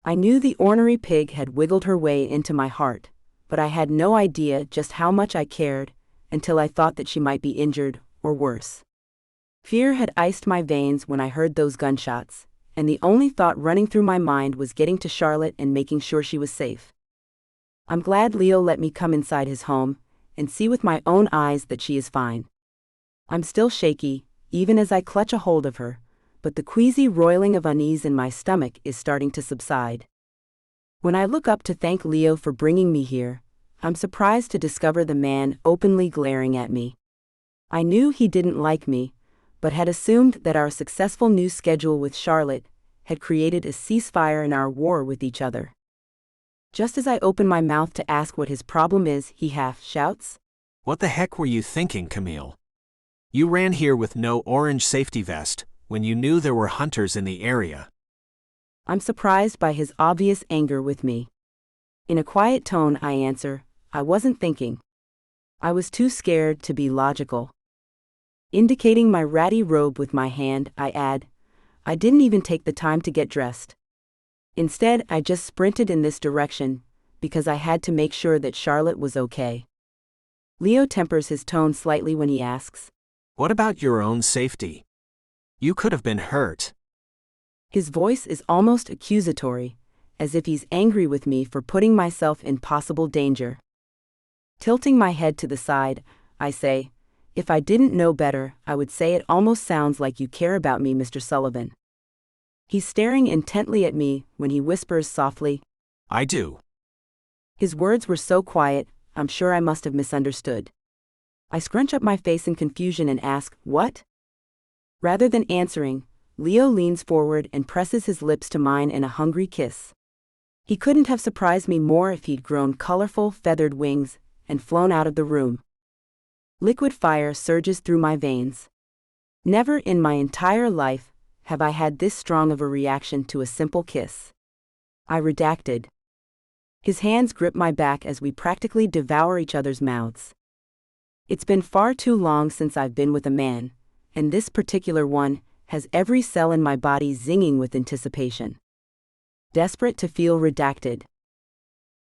I knew the ornery pig had wiggled her way into my heart, but I had no idea just how much I cared until I thought that she might be injured, or worse. Fear had iced my veins when I heard those gunshots, and the only thought running through my mind was getting to Charlotte and making sure she was safe. I'm glad Leo let me come inside his home, and see with my own eyes that she is fine. I'm still shaky, even as I clutch a hold of her, but the queasy roiling of unease in my stomach is starting to subside. When I look up to thank Leo for bringing me here, I'm surprised to discover the man openly glaring at me. I knew he didn't like me, but had assumed that our successful new schedule with Charlotte had created a ceasefire in our war with each other. Just as I open my mouth to ask what his problem is, he half shouts, "What the heck were you thinking, Camille? You ran here with no orange safety vest when you knew there were hunters in the area." I'm surprised by his obvious anger with me. In a quiet tone, I answer, "I wasn't thinking. I was too scared to be logical." Indicating my ratty robe with my hand, I add, "I didn't even take the time to get dressed. Instead, I just sprinted in this direction, because I had to make sure that Charlotte was okay." Leo tempers his tone slightly when he asks, "What about your own safety? You could have been hurt." His voice is almost accusatory, as if he's angry with me for putting myself in possible danger. Tilting my head to the side, I say, "If I didn't know better, I would say it almost sounds like you care about me, Mr. Sullivan." He's staring intently at me when he whispers softly, "I do." His words were so quiet, I'm sure I must have misunderstood. I scrunch up my face in confusion and ask, "What?" Rather than answering, Leo leans forward and presses his lips to mine in a hungry kiss. He couldn't have surprised me more if he'd grown colorful, feathered wings and flown out of the room. Liquid fire surges through my veins. Never in my entire life have I had this strong of a reaction to a simple kiss. I redacted. His hands grip my back as we practically devour each other's mouths. It's been far too long since I've been with a man, and this particular one has every cell in my body zinging with anticipation. Desperate to feel redacted.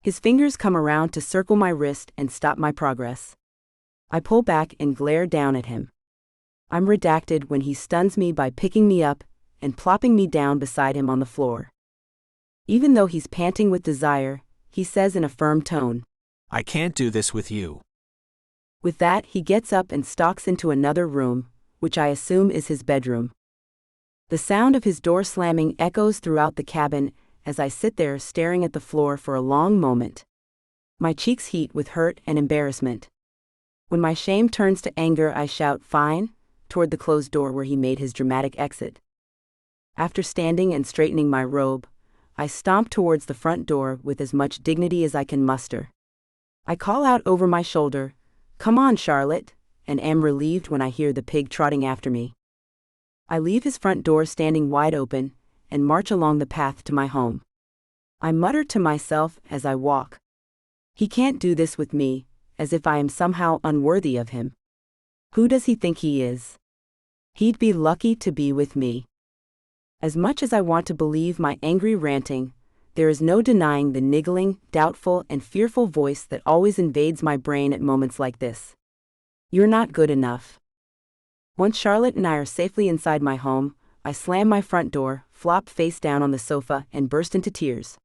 His fingers come around to circle my wrist and stop my progress. I pull back and glare down at him. I'm redacted when he stuns me by picking me up and plopping me down beside him on the floor. Even though he's panting with desire, he says in a firm tone, "I can't do this with you." With that, he gets up and stalks into another room, which I assume is his bedroom. The sound of his door slamming echoes throughout the cabin as I sit there staring at the floor for a long moment. My cheeks heat with hurt and embarrassment. When my shame turns to anger, I shout, "Fine," toward the closed door where he made his dramatic exit. After standing and straightening my robe, I stomp towards the front door with as much dignity as I can muster. I call out over my shoulder, "Come on, Charlotte," and am relieved when I hear the pig trotting after me. I leave his front door standing wide open and march along the path to my home. I mutter to myself as I walk, "He can't do this with me," as if I am somehow unworthy of him. Who does he think he is? He'd be lucky to be with me. As much as I want to believe my angry ranting, there is no denying the niggling, doubtful, and fearful voice that always invades my brain at moments like this. You're not good enough. Once Charlotte and I are safely inside my home, I slam my front door, flop face down on the sofa, and burst into tears.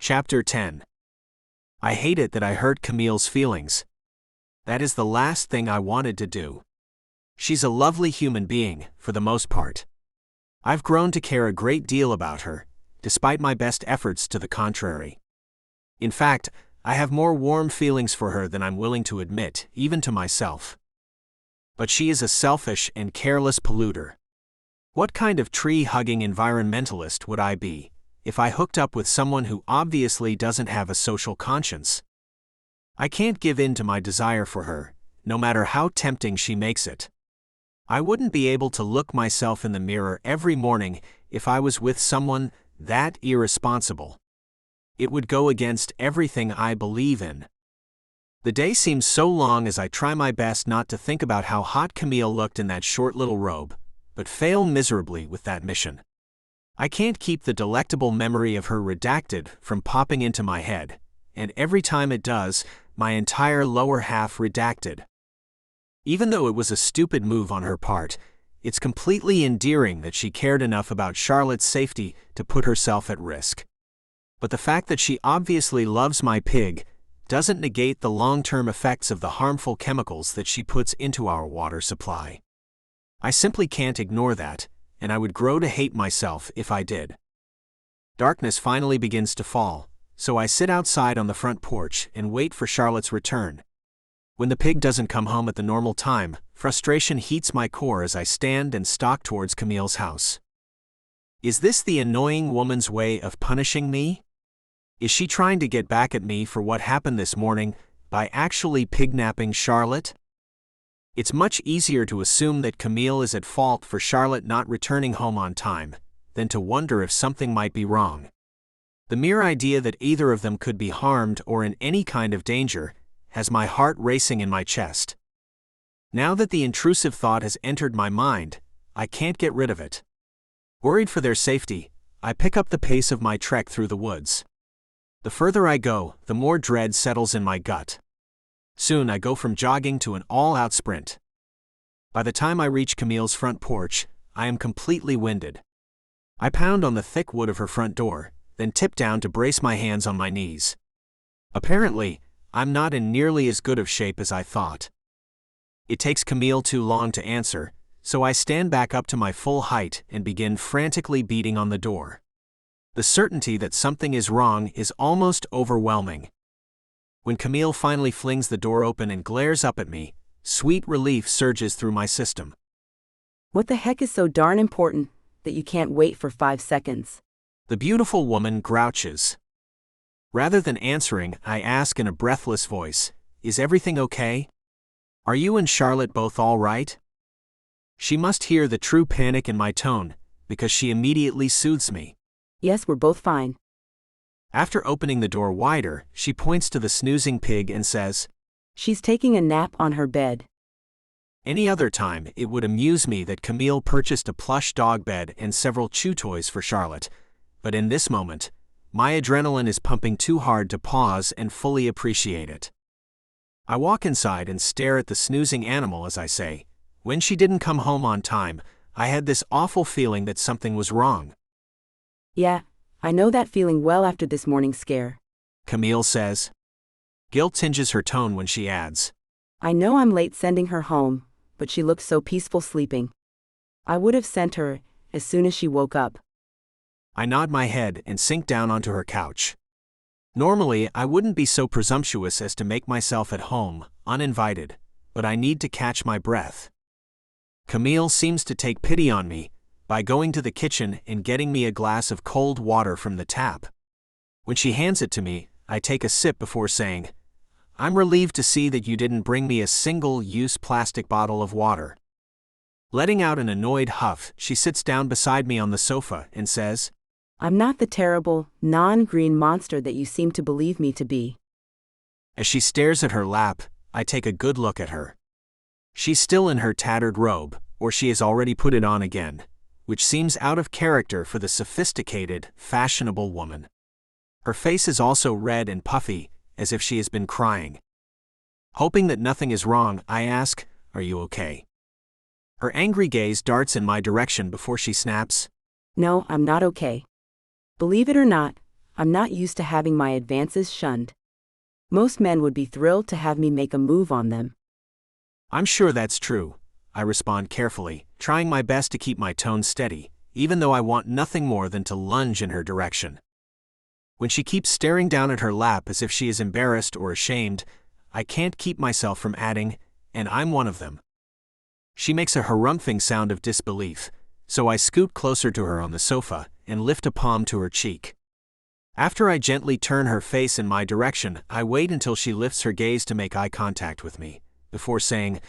Chapter 10. I hate it that I hurt Camille's feelings. That is the last thing I wanted to do. She's a lovely human being, for the most part. I've grown to care a great deal about her, despite my best efforts to the contrary. In fact, I have more warm feelings for her than I'm willing to admit, even to myself. But she is a selfish and careless polluter. What kind of tree-hugging environmentalist would I be if I hooked up with someone who obviously doesn't have a social conscience? I can't give in to my desire for her, no matter how tempting she makes it. I wouldn't be able to look myself in the mirror every morning if I was with someone that irresponsible. It would go against everything I believe in. The day seems so long as I try my best not to think about how hot Camille looked in that short little robe, but fail miserably with that mission. I can't keep the delectable memory of her redacted from popping into my head, and every time it does, my entire lower half redacted. Even though it was a stupid move on her part, it's completely endearing that she cared enough about Charlotte's safety to put herself at risk. But the fact that she obviously loves my pig doesn't negate the long-term effects of the harmful chemicals that she puts into our water supply. I simply can't ignore that, and I would grow to hate myself if I did. Darkness finally begins to fall, so I sit outside on the front porch and wait for Charlotte's return. When the pig doesn't come home at the normal time, frustration heats my core as I stand and stalk towards Camille's house. Is this the annoying woman's way of punishing me? Is she trying to get back at me for what happened this morning by actually pignapping Charlotte? It's much easier to assume that Camille is at fault for Charlotte not returning home on time than to wonder if something might be wrong. The mere idea that either of them could be harmed or in any kind of danger has my heart racing in my chest. Now that the intrusive thought has entered my mind, I can't get rid of it. Worried for their safety, I pick up the pace of my trek through the woods. The further I go, the more dread settles in my gut. Soon I go from jogging to an all-out sprint. By the time I reach Camille's front porch, I am completely winded. I pound on the thick wood of her front door, then tip down to brace my hands on my knees. Apparently, I'm not in nearly as good of shape as I thought. It takes Camille too long to answer, so I stand back up to my full height and begin frantically beating on the door. The certainty that something is wrong is almost overwhelming. When Camille finally flings the door open and glares up at me, sweet relief surges through my system. What the heck is so darn important that you can't wait for 5 seconds? The beautiful woman grouches. Rather than answering, I ask in a breathless voice, "Is everything okay? Are you and Charlotte both all right?" She must hear the true panic in my tone, because she immediately soothes me. Yes, we're both fine. After opening the door wider, she points to the snoozing pig and says, She's taking a nap on her bed. Any other time, it would amuse me that Camille purchased a plush dog bed and several chew toys for Charlotte, but in this moment, my adrenaline is pumping too hard to pause and fully appreciate it. I walk inside and stare at the snoozing animal as I say, "When she didn't come home on time, I had this awful feeling that something was wrong." Yeah, I know that feeling well after this morning's scare. Camille says. Guilt tinges her tone when she adds, I know I'm late sending her home, but she looks so peaceful sleeping. I would have sent her as soon as she woke up. I nod my head and sink down onto her couch. Normally, I wouldn't be so presumptuous as to make myself at home, uninvited, but I need to catch my breath. Camille seems to take pity on me by going to the kitchen and getting me a glass of cold water from the tap. When she hands it to me, I take a sip before saying, "I'm relieved to see that you didn't bring me a single-use plastic bottle of water." Letting out an annoyed huff, she sits down beside me on the sofa and says, I'm not the terrible, non-green monster that you seem to believe me to be. As she stares at her lap, I take a good look at her. She's still in her tattered robe, or she has already put it on again, which seems out of character for the sophisticated, fashionable woman. Her face is also red and puffy, as if she has been crying. Hoping that nothing is wrong, I ask, "Are you okay?" Her angry gaze darts in my direction before she snaps, No, I'm not okay. Believe it or not, I'm not used to having my advances shunned. Most men would be thrilled to have me make a move on them. "I'm sure that's true," I respond carefully, trying my best to keep my tone steady, even though I want nothing more than to lunge in her direction. When she keeps staring down at her lap as if she is embarrassed or ashamed, I can't keep myself from adding, "And I'm one of them." She makes a harumphing sound of disbelief, so I scoot closer to her on the sofa and lift a palm to her cheek. After I gently turn her face in my direction, I wait until she lifts her gaze to make eye contact with me, before saying,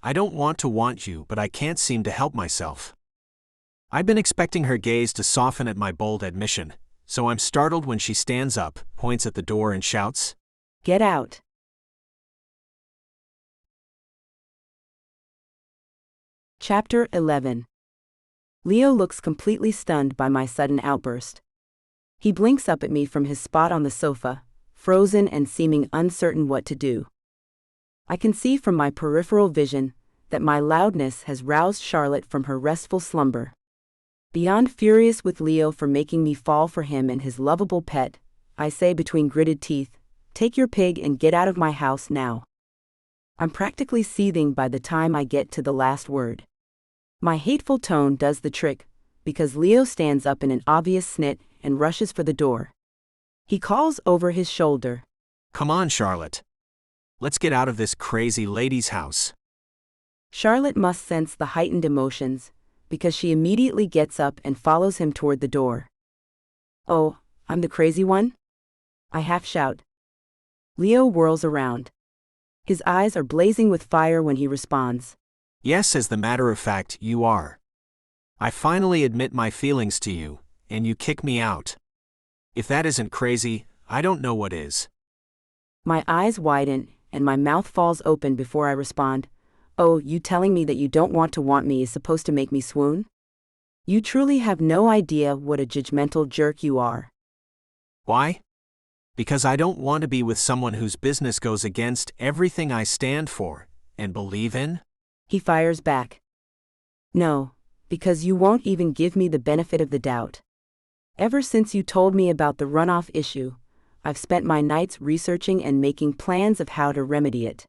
"I don't want to want you, but I can't seem to help myself." I've been expecting her gaze to soften at my bold admission, so I'm startled when she stands up, points at the door and shouts, Get out. Chapter 11. Leo looks completely stunned by my sudden outburst. He blinks up at me from his spot on the sofa, frozen and seeming uncertain what to do. I can see from my peripheral vision that my loudness has roused Charlotte from her restful slumber. Beyond furious with Leo for making me fall for him and his lovable pet, I say between gritted teeth. Take your pig and get out of my house now. I'm practically seething by the time I get to the last word. My hateful tone does the trick, because Leo stands up in an obvious snit and rushes for the door. He calls over his shoulder. Come on, Charlotte. Let's get out of this crazy lady's house. Charlotte must sense the heightened emotions, because she immediately gets up and follows him toward the door. Oh, I'm the crazy one? I half shout. Leo whirls around. His eyes are blazing with fire when he responds. Yes, as the matter of fact, you are. I finally admit my feelings to you, and you kick me out. If that isn't crazy, I don't know what is. My eyes widen, and my mouth falls open before I respond. Oh, you telling me that you don't want me is supposed to make me swoon? You truly have no idea what a judgmental jerk you are. Why? Because I don't want to be with someone whose business goes against everything I stand for and believe in? He fires back. No, because you won't even give me the benefit of the doubt. Ever since you told me about the runoff issue, I've spent my nights researching and making plans of how to remedy it.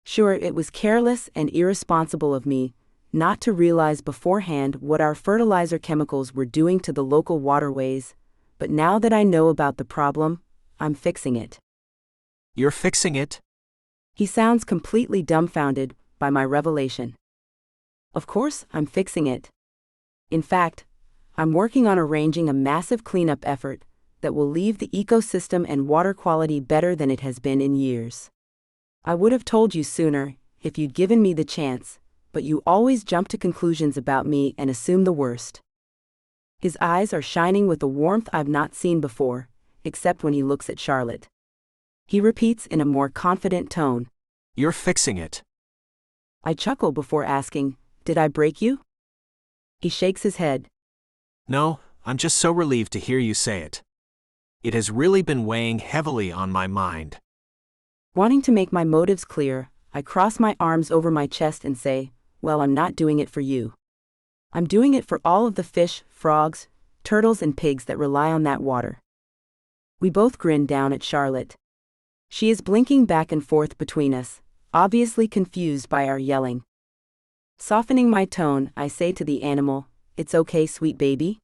Sure, it was careless and irresponsible of me not to realize beforehand what our fertilizer chemicals were doing to the local waterways, but now that I know about the problem, I'm fixing it. You're fixing it? He sounds completely dumbfounded by my revelation. Of course, I'm fixing it. In fact, I'm working on arranging a massive cleanup effort that will leave the ecosystem and water quality better than it has been in years. I would have told you sooner if you'd given me the chance, but you always jump to conclusions about me and assume the worst. His eyes are shining with a warmth I've not seen before, except when he looks at Charlotte. He repeats in a more confident tone. You're fixing it. I chuckle before asking, did I break you? He shakes his head. No, I'm just so relieved to hear you say it. It has really been weighing heavily on my mind. Wanting to make my motives clear, I cross my arms over my chest and say, well, I'm not doing it for you. I'm doing it for all of the fish, frogs, turtles and pigs that rely on that water. We both grin down at Charlotte. She is blinking back and forth between us, obviously confused by our yelling. Softening my tone, I say to the animal, it's okay, sweet baby.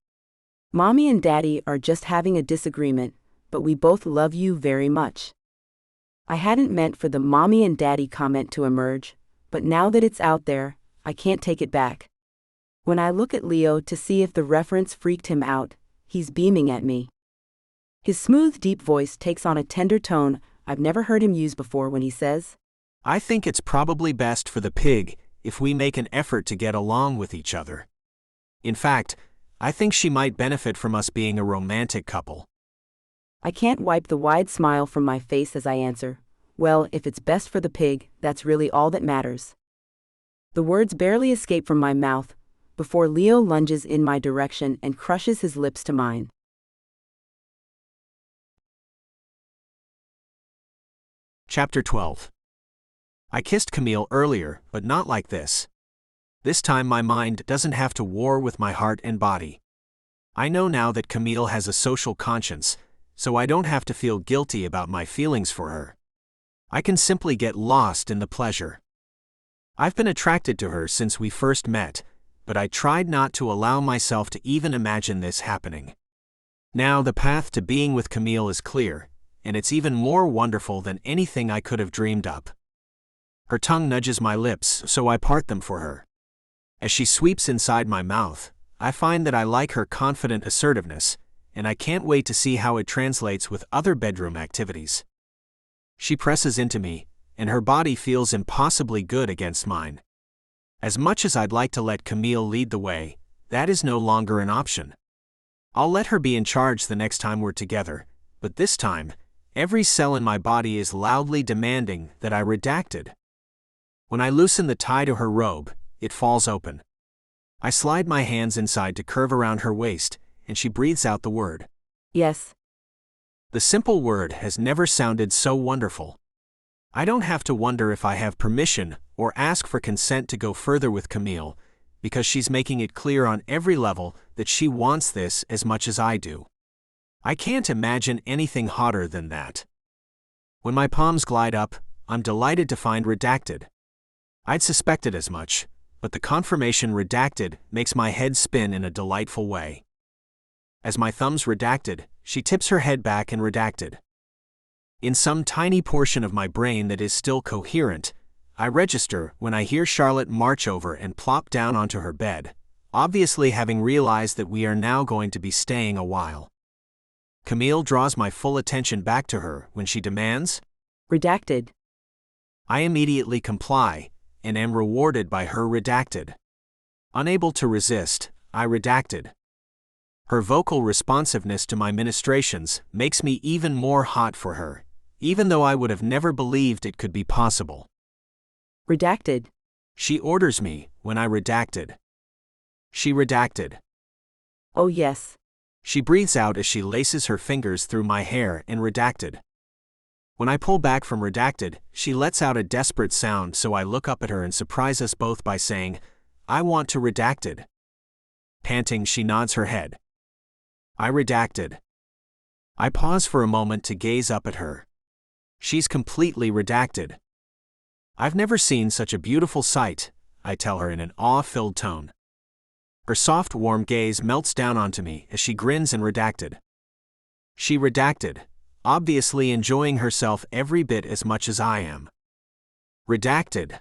Mommy and Daddy are just having a disagreement, but we both love you very much. I hadn't meant for the mommy and daddy comment to emerge, but now that it's out there, I can't take it back. When I look at Leo to see if the reference freaked him out, he's beaming at me. His smooth, deep voice takes on a tender tone I've never heard him use before when he says, I think it's probably best for the pig if we make an effort to get along with each other. In fact, I think she might benefit from us being a romantic couple. I can't wipe the wide smile from my face as I answer, well, if it's best for the pig, that's really all that matters. The words barely escape from my mouth before Leo lunges in my direction and crushes his lips to mine. Chapter 12. I kissed Camille earlier, but not like this. This time my mind doesn't have to war with my heart and body. I know now that Camille has a social conscience, so I don't have to feel guilty about my feelings for her. I can simply get lost in the pleasure. I've been attracted to her since we first met, but I tried not to allow myself to even imagine this happening. Now the path to being with Camille is clear, and it's even more wonderful than anything I could have dreamed up. Her tongue nudges my lips, so I part them for her. As she sweeps inside my mouth, I find that I like her confident assertiveness, and I can't wait to see how it translates with other bedroom activities. She presses into me, and her body feels impossibly good against mine. As much as I'd like to let Camille lead the way, that is no longer an option. I'll let her be in charge the next time we're together, but this time, every cell in my body is loudly demanding that I redacted. When I loosen the tie to her robe, it falls open. I slide my hands inside to curve around her waist, and she breathes out the word. Yes. The simple word has never sounded so wonderful. I don't have to wonder if I have permission or ask for consent to go further with Camille, because she's making it clear on every level that she wants this as much as I do. I can't imagine anything hotter than that. When my palms glide up, I'm delighted to find redacted. I'd suspected as much, but the confirmation redacted makes my head spin in a delightful way. As my thumbs redacted, she tips her head back and redacted. In some tiny portion of my brain that is still coherent, I register when I hear Charlotte march over and plop down onto her bed, obviously having realized that we are now going to be staying a while. Camille draws my full attention back to her when she demands, Redacted. I immediately comply, and am rewarded by her redacted. Unable to resist, I redacted. Her vocal responsiveness to my ministrations makes me even more hot for her, even though I would have never believed it could be possible. Redacted. She orders me when I redacted. She redacted. Oh yes. She breathes out as she laces her fingers through my hair and redacted. When I pull back from redacted, she lets out a desperate sound, so I look up at her and surprise us both by saying, I want to redacted. Panting, she nods her head. I redacted. I pause for a moment to gaze up at her. She's completely redacted. I've never seen such a beautiful sight, I tell her in an awe-filled tone. Her soft, warm gaze melts down onto me as she grins and redacted. She redacted, obviously enjoying herself every bit as much as I am. Redacted.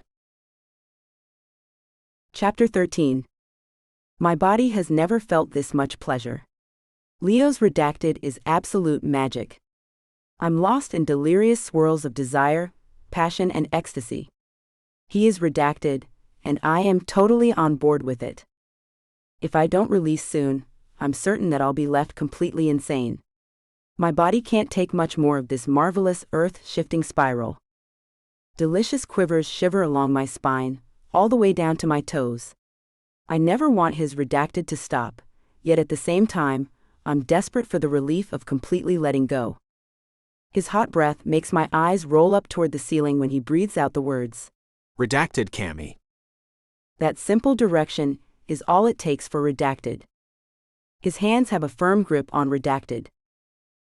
Chapter 13. My body has never felt this much pleasure. Leo's redacted is absolute magic. I'm lost in delirious swirls of desire, passion, and ecstasy. He is redacted, and I am totally on board with it. If I don't release soon, I'm certain that I'll be left completely insane. My body can't take much more of this marvelous earth-shifting spiral. Delicious quivers shiver along my spine, all the way down to my toes. I never want his redacted to stop, yet at the same time, I'm desperate for the relief of completely letting go. His hot breath makes my eyes roll up toward the ceiling when he breathes out the words, Redacted, Camille. That simple direction is all it takes for redacted. His hands have a firm grip on redacted.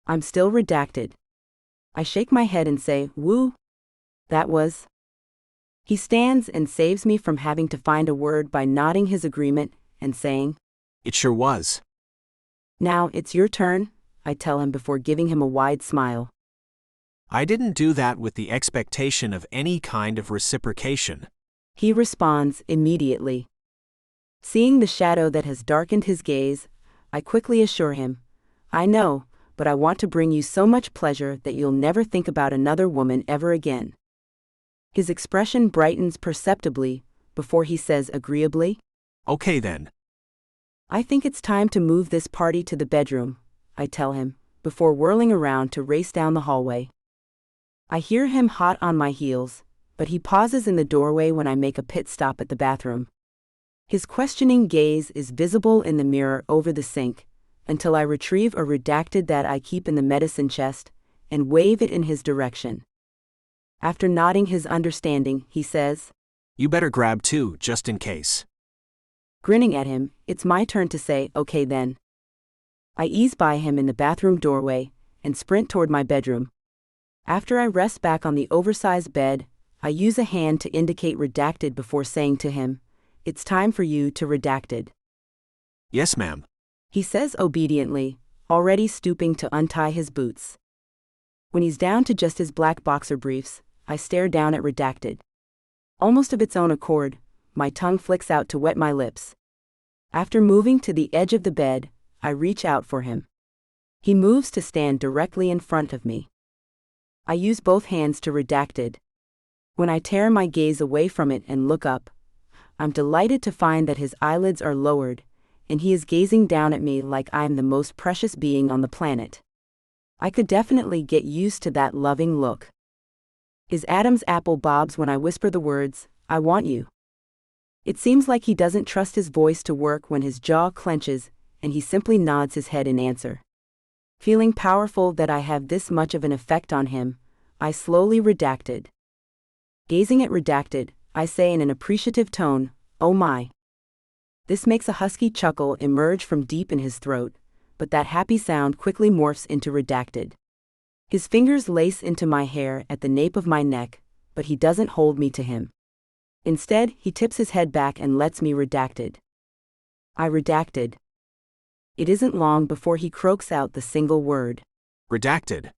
I'm still redacted. I shake my head and say, woo. That was. He stands and saves me from having to find a word by nodding his agreement and saying, It sure was. Now it's your turn, I tell him before giving him a wide smile. I didn't do that with the expectation of any kind of reciprocation. He responds immediately. Seeing the shadow that has darkened his gaze, I quickly assure him, I know, but I want to bring you so much pleasure that you'll never think about another woman ever again. His expression brightens perceptibly before he says agreeably, Okay then. I think it's time to move this party to the bedroom, I tell him, before whirling around to race down the hallway. I hear him hot on my heels, but he pauses in the doorway when I make a pit stop at the bathroom. His questioning gaze is visible in the mirror over the sink, until I retrieve a redacted that I keep in the medicine chest, and wave it in his direction. After nodding his understanding, he says, You better grab two, just in case. Grinning at him, it's my turn to say, okay then. I ease by him in the bathroom doorway, and sprint toward my bedroom. After I rest back on the oversized bed, I use a hand to indicate redacted before saying to him, It's time for you to redacted. Yes, ma'am. He says obediently, already stooping to untie his boots. When he's down to just his black boxer briefs, I stare down at redacted. Almost of its own accord, my tongue flicks out to wet my lips. After moving to the edge of the bed, I reach out for him. He moves to stand directly in front of me. I use both hands to redacted. When I tear my gaze away from it and look up, I'm delighted to find that his eyelids are lowered, and he is gazing down at me like I am the most precious being on the planet. I could definitely get used to that loving look. His Adam's apple bobs when I whisper the words, I want you. It seems like he doesn't trust his voice to work when his jaw clenches, and he simply nods his head in answer. Feeling powerful that I have this much of an effect on him, I slowly redacted. Gazing at redacted, I say in an appreciative tone, oh my. This makes a husky chuckle emerge from deep in his throat, but that happy sound quickly morphs into redacted. His fingers lace into my hair at the nape of my neck, but he doesn't hold me to him. Instead, he tips his head back and lets me redacted. I redacted. It isn't long before he croaks out the single word. Redacted.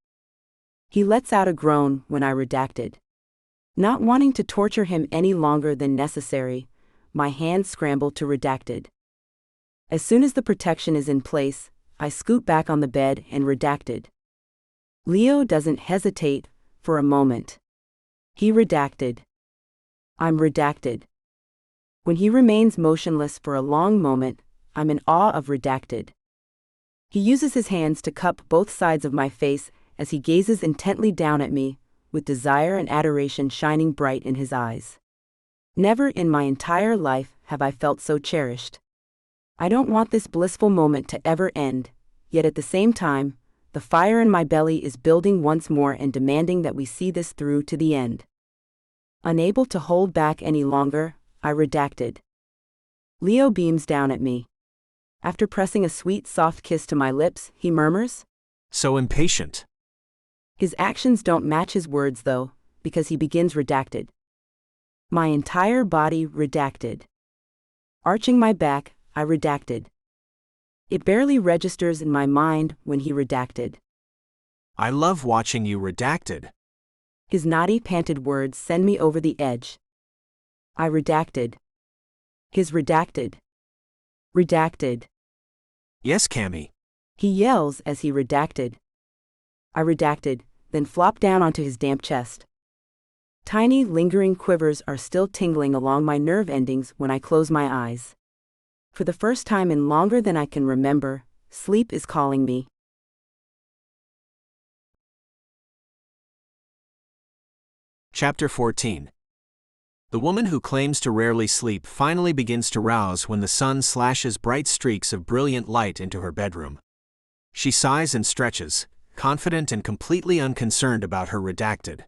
He lets out a groan when I redacted. Not wanting to torture him any longer than necessary, my hands scramble to redacted. As soon as the protection is in place, I scoot back on the bed and redacted. Leo doesn't hesitate for a moment. He redacted. I'm redacted. When he remains motionless for a long moment, I'm in awe of redacted. He uses his hands to cup both sides of my face as he gazes intently down at me, with desire and adoration shining bright in his eyes. Never in my entire life have I felt so cherished. I don't want this blissful moment to ever end, yet at the same time, the fire in my belly is building once more and demanding that we see this through to the end. Unable to hold back any longer, I redacted. Leo beams down at me. After pressing a sweet, soft kiss to my lips, he murmurs, "So impatient." His actions don't match his words, though, because he begins redacted. My entire body redacted. Arching my back, I redacted. It barely registers in my mind when he redacted. "I love watching you redacted." His naughty, panted words send me over the edge. I redacted. His redacted. Redacted. "Yes, Camille." He yells as he redacted. I redacted, then flop down onto his damp chest. Tiny, lingering quivers are still tingling along my nerve endings when I close my eyes. For the first time in longer than I can remember, sleep is calling me. Chapter 14. The woman who claims to rarely sleep finally begins to rouse when the sun slashes bright streaks of brilliant light into her bedroom. She sighs and stretches, confident and completely unconcerned about her redacted.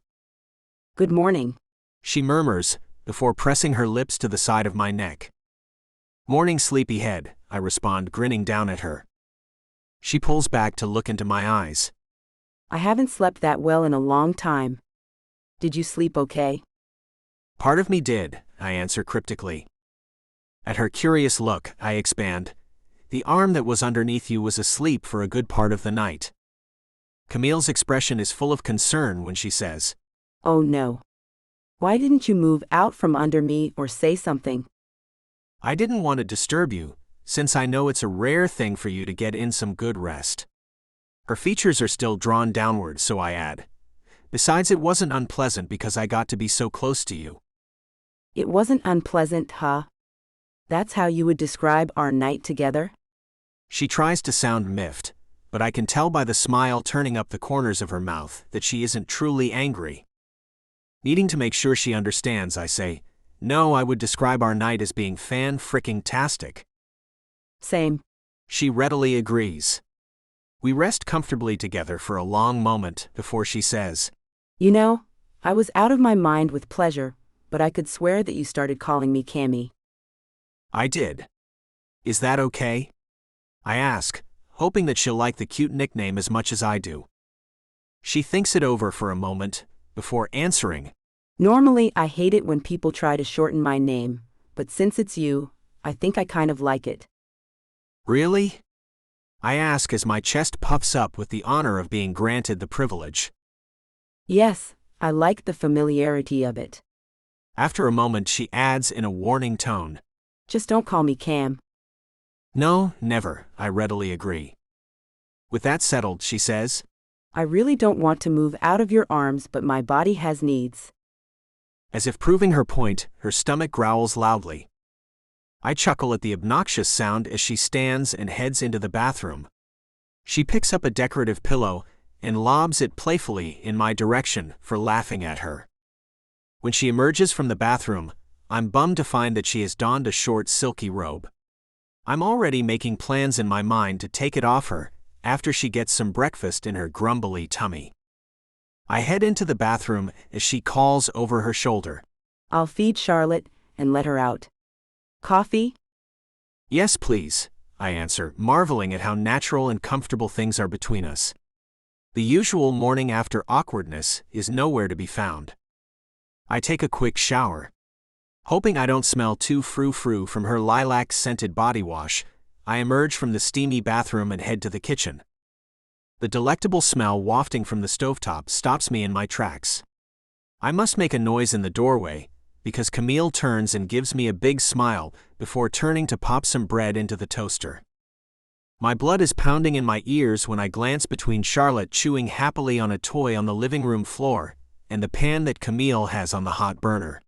Good morning, she murmurs, before pressing her lips to the side of my neck. "Morning, sleepyhead," I respond, grinning down at her. She pulls back to look into my eyes. I haven't slept that well in a long time. Did you sleep okay? "Part of me did," I answer cryptically. At her curious look, I expand. "The arm that was underneath you was asleep for a good part of the night." Camille's expression is full of concern when she says, Oh no. Why didn't you move out from under me or say something? "I didn't want to disturb you, since I know it's a rare thing for you to get in some good rest." Her features are still drawn downward, so I add, "Besides, it wasn't unpleasant because I got to be so close to you." It wasn't unpleasant, huh? That's how you would describe our night together? She tries to sound miffed, but I can tell by the smile turning up the corners of her mouth that she isn't truly angry. Needing to make sure she understands, I say, "No, I would describe our night as being fan-fricking-tastic." Same. She readily agrees. We rest comfortably together for a long moment before she says, You know, I was out of my mind with pleasure, but I could swear that you started calling me Cammy. "I did. Is that okay?" I ask, hoping that she'll like the cute nickname as much as I do. She thinks it over for a moment before answering, Normally, I hate it when people try to shorten my name, but since it's you, I think I kind of like it. "Really?" I ask as my chest puffs up with the honor of being granted the privilege. Yes, I like the familiarity of it. After a moment, she adds in a warning tone, Just don't call me Cam. "No, never," I readily agree. With that settled, she says, I really don't want to move out of your arms, but my body has needs. As if proving her point, her stomach growls loudly. I chuckle at the obnoxious sound as she stands and heads into the bathroom. She picks up a decorative pillow and lobs it playfully in my direction for laughing at her. When she emerges from the bathroom, I'm bummed to find that she has donned a short, silky robe. I'm already making plans in my mind to take it off her after she gets some breakfast in her grumbly tummy. I head into the bathroom as she calls over her shoulder, I'll feed Charlotte and let her out. Coffee? "Yes, please," I answer, marveling at how natural and comfortable things are between us. The usual morning after awkwardness is nowhere to be found. I take a quick shower. Hoping I don't smell too frou-frou from her lilac-scented body wash, I emerge from the steamy bathroom and head to the kitchen. The delectable smell wafting from the stovetop stops me in my tracks. I must make a noise in the doorway, because Camille turns and gives me a big smile before turning to pop some bread into the toaster. My blood is pounding in my ears when I glance between Charlotte chewing happily on a toy on the living room floor and the pan that Camille has on the hot burner.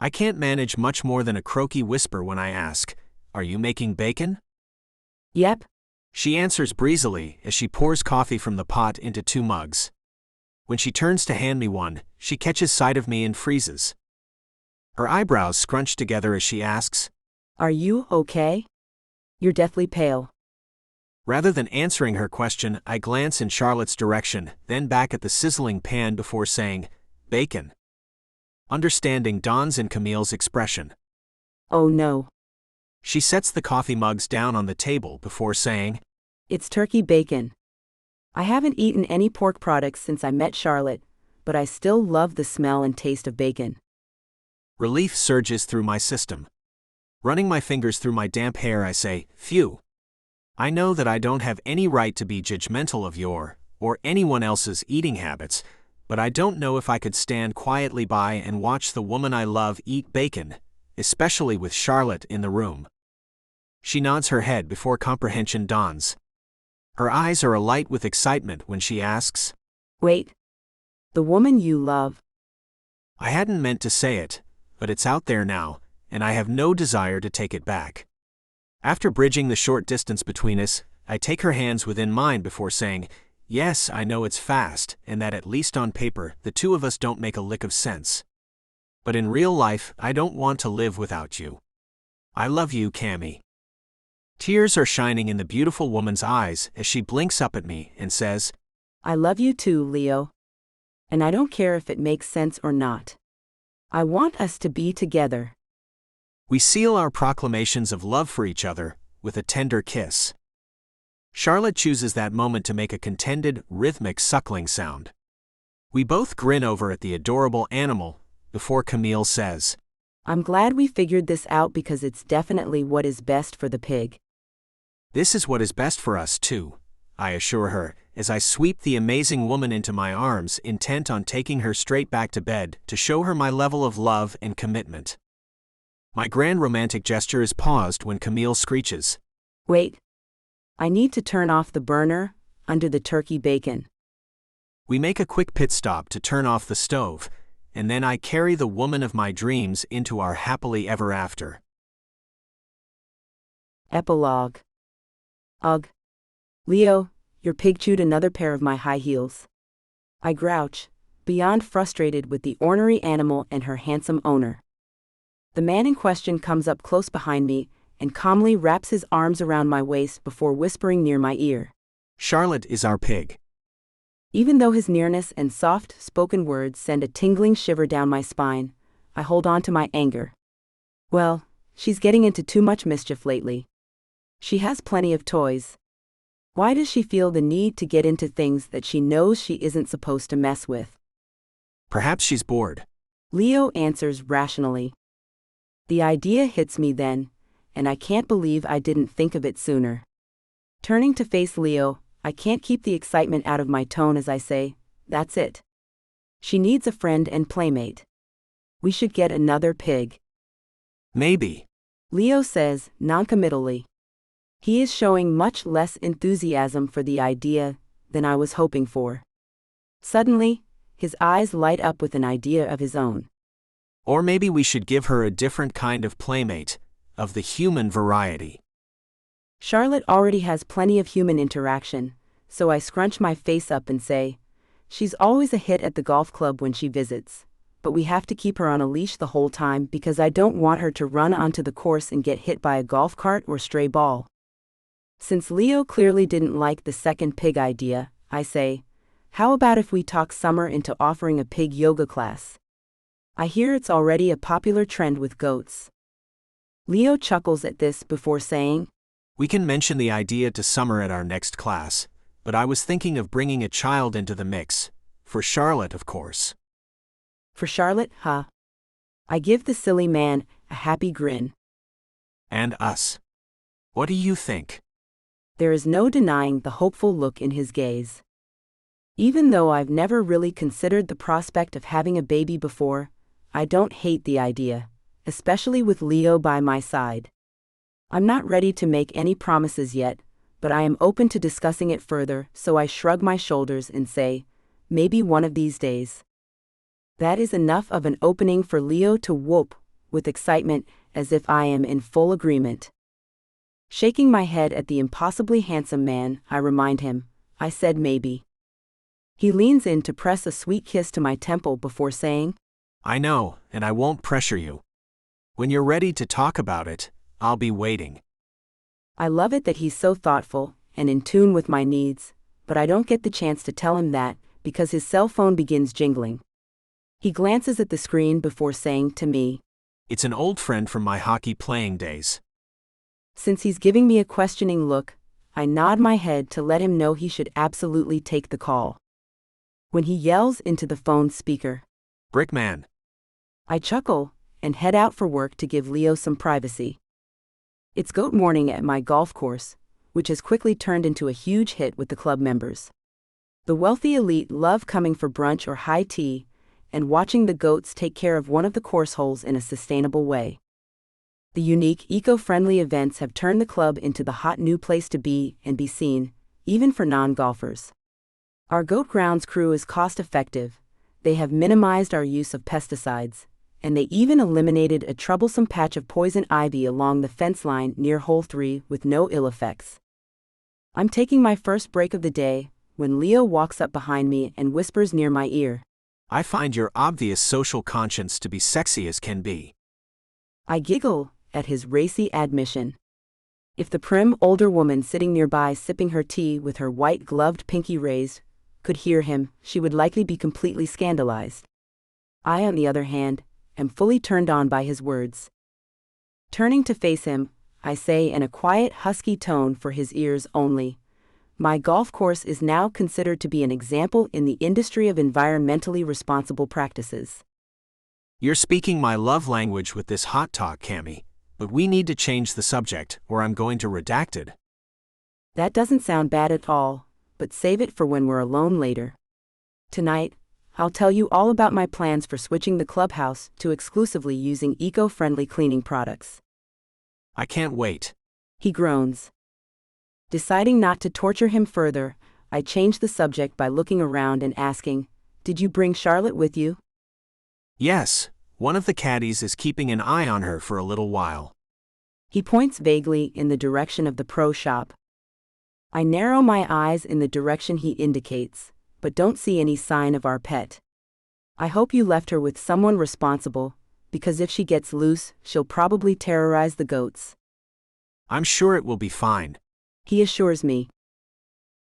I can't manage much more than a croaky whisper when I ask, "Are you making bacon?" Yep. She answers breezily as she pours coffee from the pot into 2 mugs. When she turns to hand me one, she catches sight of me and freezes. Her eyebrows scrunch together as she asks, Are you okay? You're deathly pale. Rather than answering her question, I glance in Charlotte's direction, then back at the sizzling pan before saying, "Bacon." Understanding dawns in Camille's expression. Oh no. She sets the coffee mugs down on the table before saying, It's turkey bacon. I haven't eaten any pork products since I met Charlotte, but I still love the smell and taste of bacon. Relief surges through my system. Running my fingers through my damp hair, I say, "Phew. I know that I don't have any right to be judgmental of your, or anyone else's eating habits, but I don't know if I could stand quietly by and watch the woman I love eat bacon, especially with Charlotte in the room." She nods her head before comprehension dawns. Her eyes are alight with excitement when she asks, Wait. The woman you love. I hadn't meant to say it, but it's out there now, and I have no desire to take it back. After bridging the short distance between us, I take her hands within mine before saying, "Yes, I know it's fast, and that at least on paper, the two of us don't make a lick of sense. But in real life, I don't want to live without you. I love you, Cammy." Tears are shining in the beautiful woman's eyes as she blinks up at me and says, I love you too, Leo. And I don't care if it makes sense or not. I want us to be together. We seal our proclamations of love for each other with a tender kiss. Charlotte chooses that moment to make a contended, rhythmic suckling sound. We both grin over at the adorable animal before Camille says, I'm glad we figured this out because it's definitely what is best for the pig. "This is what is best for us, too," I assure her, as I sweep the amazing woman into my arms, intent on taking her straight back to bed to show her my level of love and commitment. My grand romantic gesture is paused when Camille screeches, Wait. I need to turn off the burner under the turkey bacon. We make a quick pit stop to turn off the stove, and then I carry the woman of my dreams into our happily ever after. Epilogue. Ugh. Leo, your pig chewed another pair of my high heels. I grouch, beyond frustrated with the ornery animal and her handsome owner. The man in question comes up close behind me and calmly wraps his arms around my waist before whispering near my ear. Charlotte is our pig. Even though his nearness and soft-spoken words send a tingling shiver down my spine, I hold on to my anger. Well, she's getting into too much mischief lately. She has plenty of toys. Why does she feel the need to get into things that she knows she isn't supposed to mess with? Perhaps she's bored. Leo answers rationally. The idea hits me then, and I can't believe I didn't think of it sooner. Turning to face Leo, I can't keep the excitement out of my tone as I say, that's it. She needs a friend and playmate. We should get another pig. Maybe. Leo says, noncommittally. He is showing much less enthusiasm for the idea than I was hoping for. Suddenly, his eyes light up with an idea of his own. Or maybe we should give her a different kind of playmate, of the human variety. Charlotte already has plenty of human interaction, so I scrunch my face up and say, she's always a hit at the golf club when she visits, but we have to keep her on a leash the whole time because I don't want her to run onto the course and get hit by a golf cart or stray ball. Since Leo clearly didn't like the second pig idea, I say, how about if we talk Summer into offering a pig yoga class? I hear it's already a popular trend with goats. Leo chuckles at this before saying, We can mention the idea to Summer at our next class, but I was thinking of bringing a child into the mix. For Charlotte, of course. For Charlotte, huh? I give the silly man a happy grin. And us. What do you think? There is no denying the hopeful look in his gaze. Even though I've never really considered the prospect of having a baby before, I don't hate the idea, especially with Leo by my side. I'm not ready to make any promises yet, but I am open to discussing it further, so I shrug my shoulders and say, maybe one of these days. That is enough of an opening for Leo to whoop with excitement, as if I am in full agreement. Shaking my head at the impossibly handsome man, I remind him, I said maybe. He leans in to press a sweet kiss to my temple before saying, I know, and I won't pressure you. When you're ready to talk about it, I'll be waiting. I love it that he's so thoughtful and in tune with my needs, but I don't get the chance to tell him that because his cell phone begins jingling. He glances at the screen before saying to me, It's an old friend from my hockey playing days. Since he's giving me a questioning look, I nod my head to let him know he should absolutely take the call. When he yells into the phone speaker, Brickman. I chuckle and head out for work to give Leo some privacy. It's goat morning at my golf course, which has quickly turned into a huge hit with the club members. The wealthy elite love coming for brunch or high tea and watching the goats take care of one of the course holes in a sustainable way. The unique, eco-friendly events have turned the club into the hot new place to be and be seen, even for non-golfers. Our goat grounds crew is cost-effective, they have minimized our use of pesticides, and they even eliminated a troublesome patch of poison ivy along the fence line near hole 3 with no ill effects. I'm taking my first break of the day when Leo walks up behind me and whispers near my ear, I find your obvious social conscience to be sexy as can be. I giggle at his racy admission. If the prim older woman sitting nearby sipping her tea with her white-gloved pinky raised could hear him, she would likely be completely scandalized. I, on the other hand, am fully turned on by his words. Turning to face him, I say in a quiet, husky tone for his ears only, my golf course is now considered to be an example in the industry of environmentally responsible practices. You're speaking my love language with this hot talk, Cammy, but we need to change the subject, or I'm going to redact it. That doesn't sound bad at all, but save it for when we're alone later. Tonight, I'll tell you all about my plans for switching the clubhouse to exclusively using eco-friendly cleaning products. I can't wait. He groans. Deciding not to torture him further, I change the subject by looking around and asking, Did you bring Charlotte with you? Yes, one of the caddies is keeping an eye on her for a little while. He points vaguely in the direction of the pro shop. I narrow my eyes in the direction he indicates, but don't see any sign of our pet. I hope you left her with someone responsible, because if she gets loose, she'll probably terrorize the goats. I'm sure it will be fine. He assures me.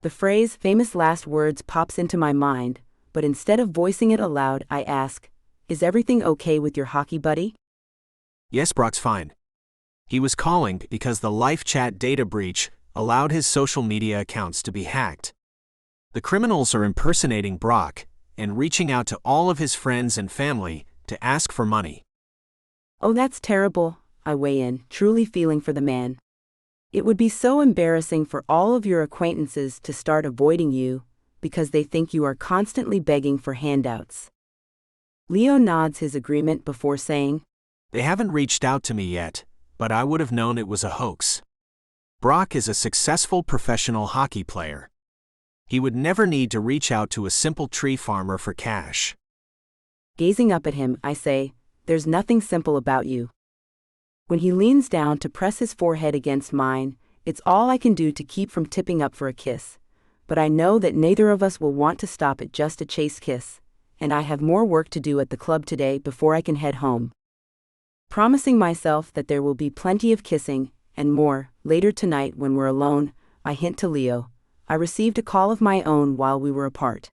The phrase famous last words pops into my mind, but instead of voicing it aloud, I ask, Is everything okay with your hockey buddy? Yes, Brock's fine. He was calling because the live chat data breach allowed his social media accounts to be hacked. The criminals are impersonating Brock and reaching out to all of his friends and family to ask for money. Oh, that's terrible, I weigh in, truly feeling for the man. It would be so embarrassing for all of your acquaintances to start avoiding you because they think you are constantly begging for handouts. Leo nods his agreement before saying, They haven't reached out to me yet, but I would have known it was a hoax. Brock is a successful professional hockey player. He would never need to reach out to a simple tree farmer for cash. Gazing up at him, I say, There's nothing simple about you. When he leans down to press his forehead against mine, it's all I can do to keep from tipping up for a kiss. But I know that neither of us will want to stop at just a chaste kiss, and I have more work to do at the club today before I can head home. Promising myself that there will be plenty of kissing, and more, later tonight when we're alone, I hint to Leo, I received a call of my own while we were apart.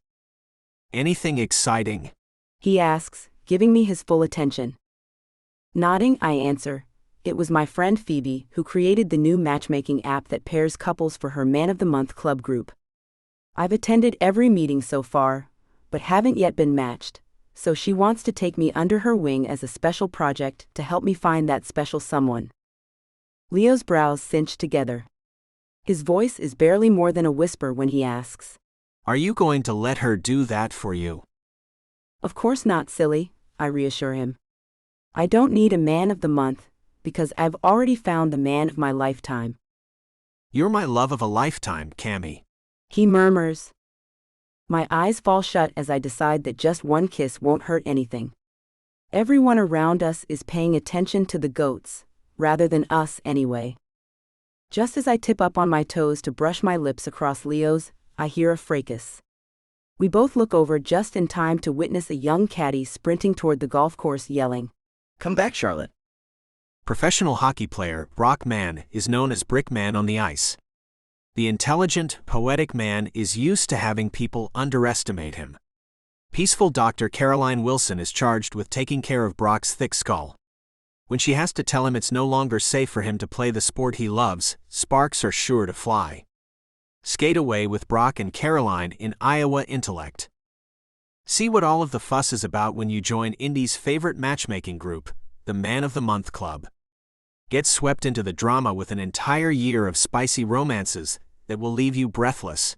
Anything exciting? He asks, giving me his full attention. Nodding, I answer, It was my friend Phoebe who created the new matchmaking app that pairs couples for her Man of the Month club group. I've attended every meeting so far, but haven't yet been matched, so she wants to take me under her wing as a special project to help me find that special someone. Leo's brows cinch together. His voice is barely more than a whisper when he asks, Are you going to let her do that for you? Of course not, silly, I reassure him. I don't need a Man of the Month, because I've already found the man of my lifetime. You're my love of a lifetime, Camille. He murmurs. My eyes fall shut as I decide that just one kiss won't hurt anything. Everyone around us is paying attention to the goats, rather than us anyway. Just as I tip up on my toes to brush my lips across Leo's, I hear a fracas. We both look over just in time to witness a young caddy sprinting toward the golf course yelling, Come back, Charlotte. Professional hockey player Brock Man is known as Brick Man on the ice. The intelligent, poetic man is used to having people underestimate him. Peaceful Dr. Caroline Wilson is charged with taking care of Brock's thick skull. When she has to tell him it's no longer safe for him to play the sport he loves, sparks are sure to fly. Skate away with Brock and Caroline in Iowa Intellect. See what all of the fuss is about when you join Indy's favorite matchmaking group, the Man of the Month Club. Get swept into the drama with an entire year of spicy romances that will leave you breathless.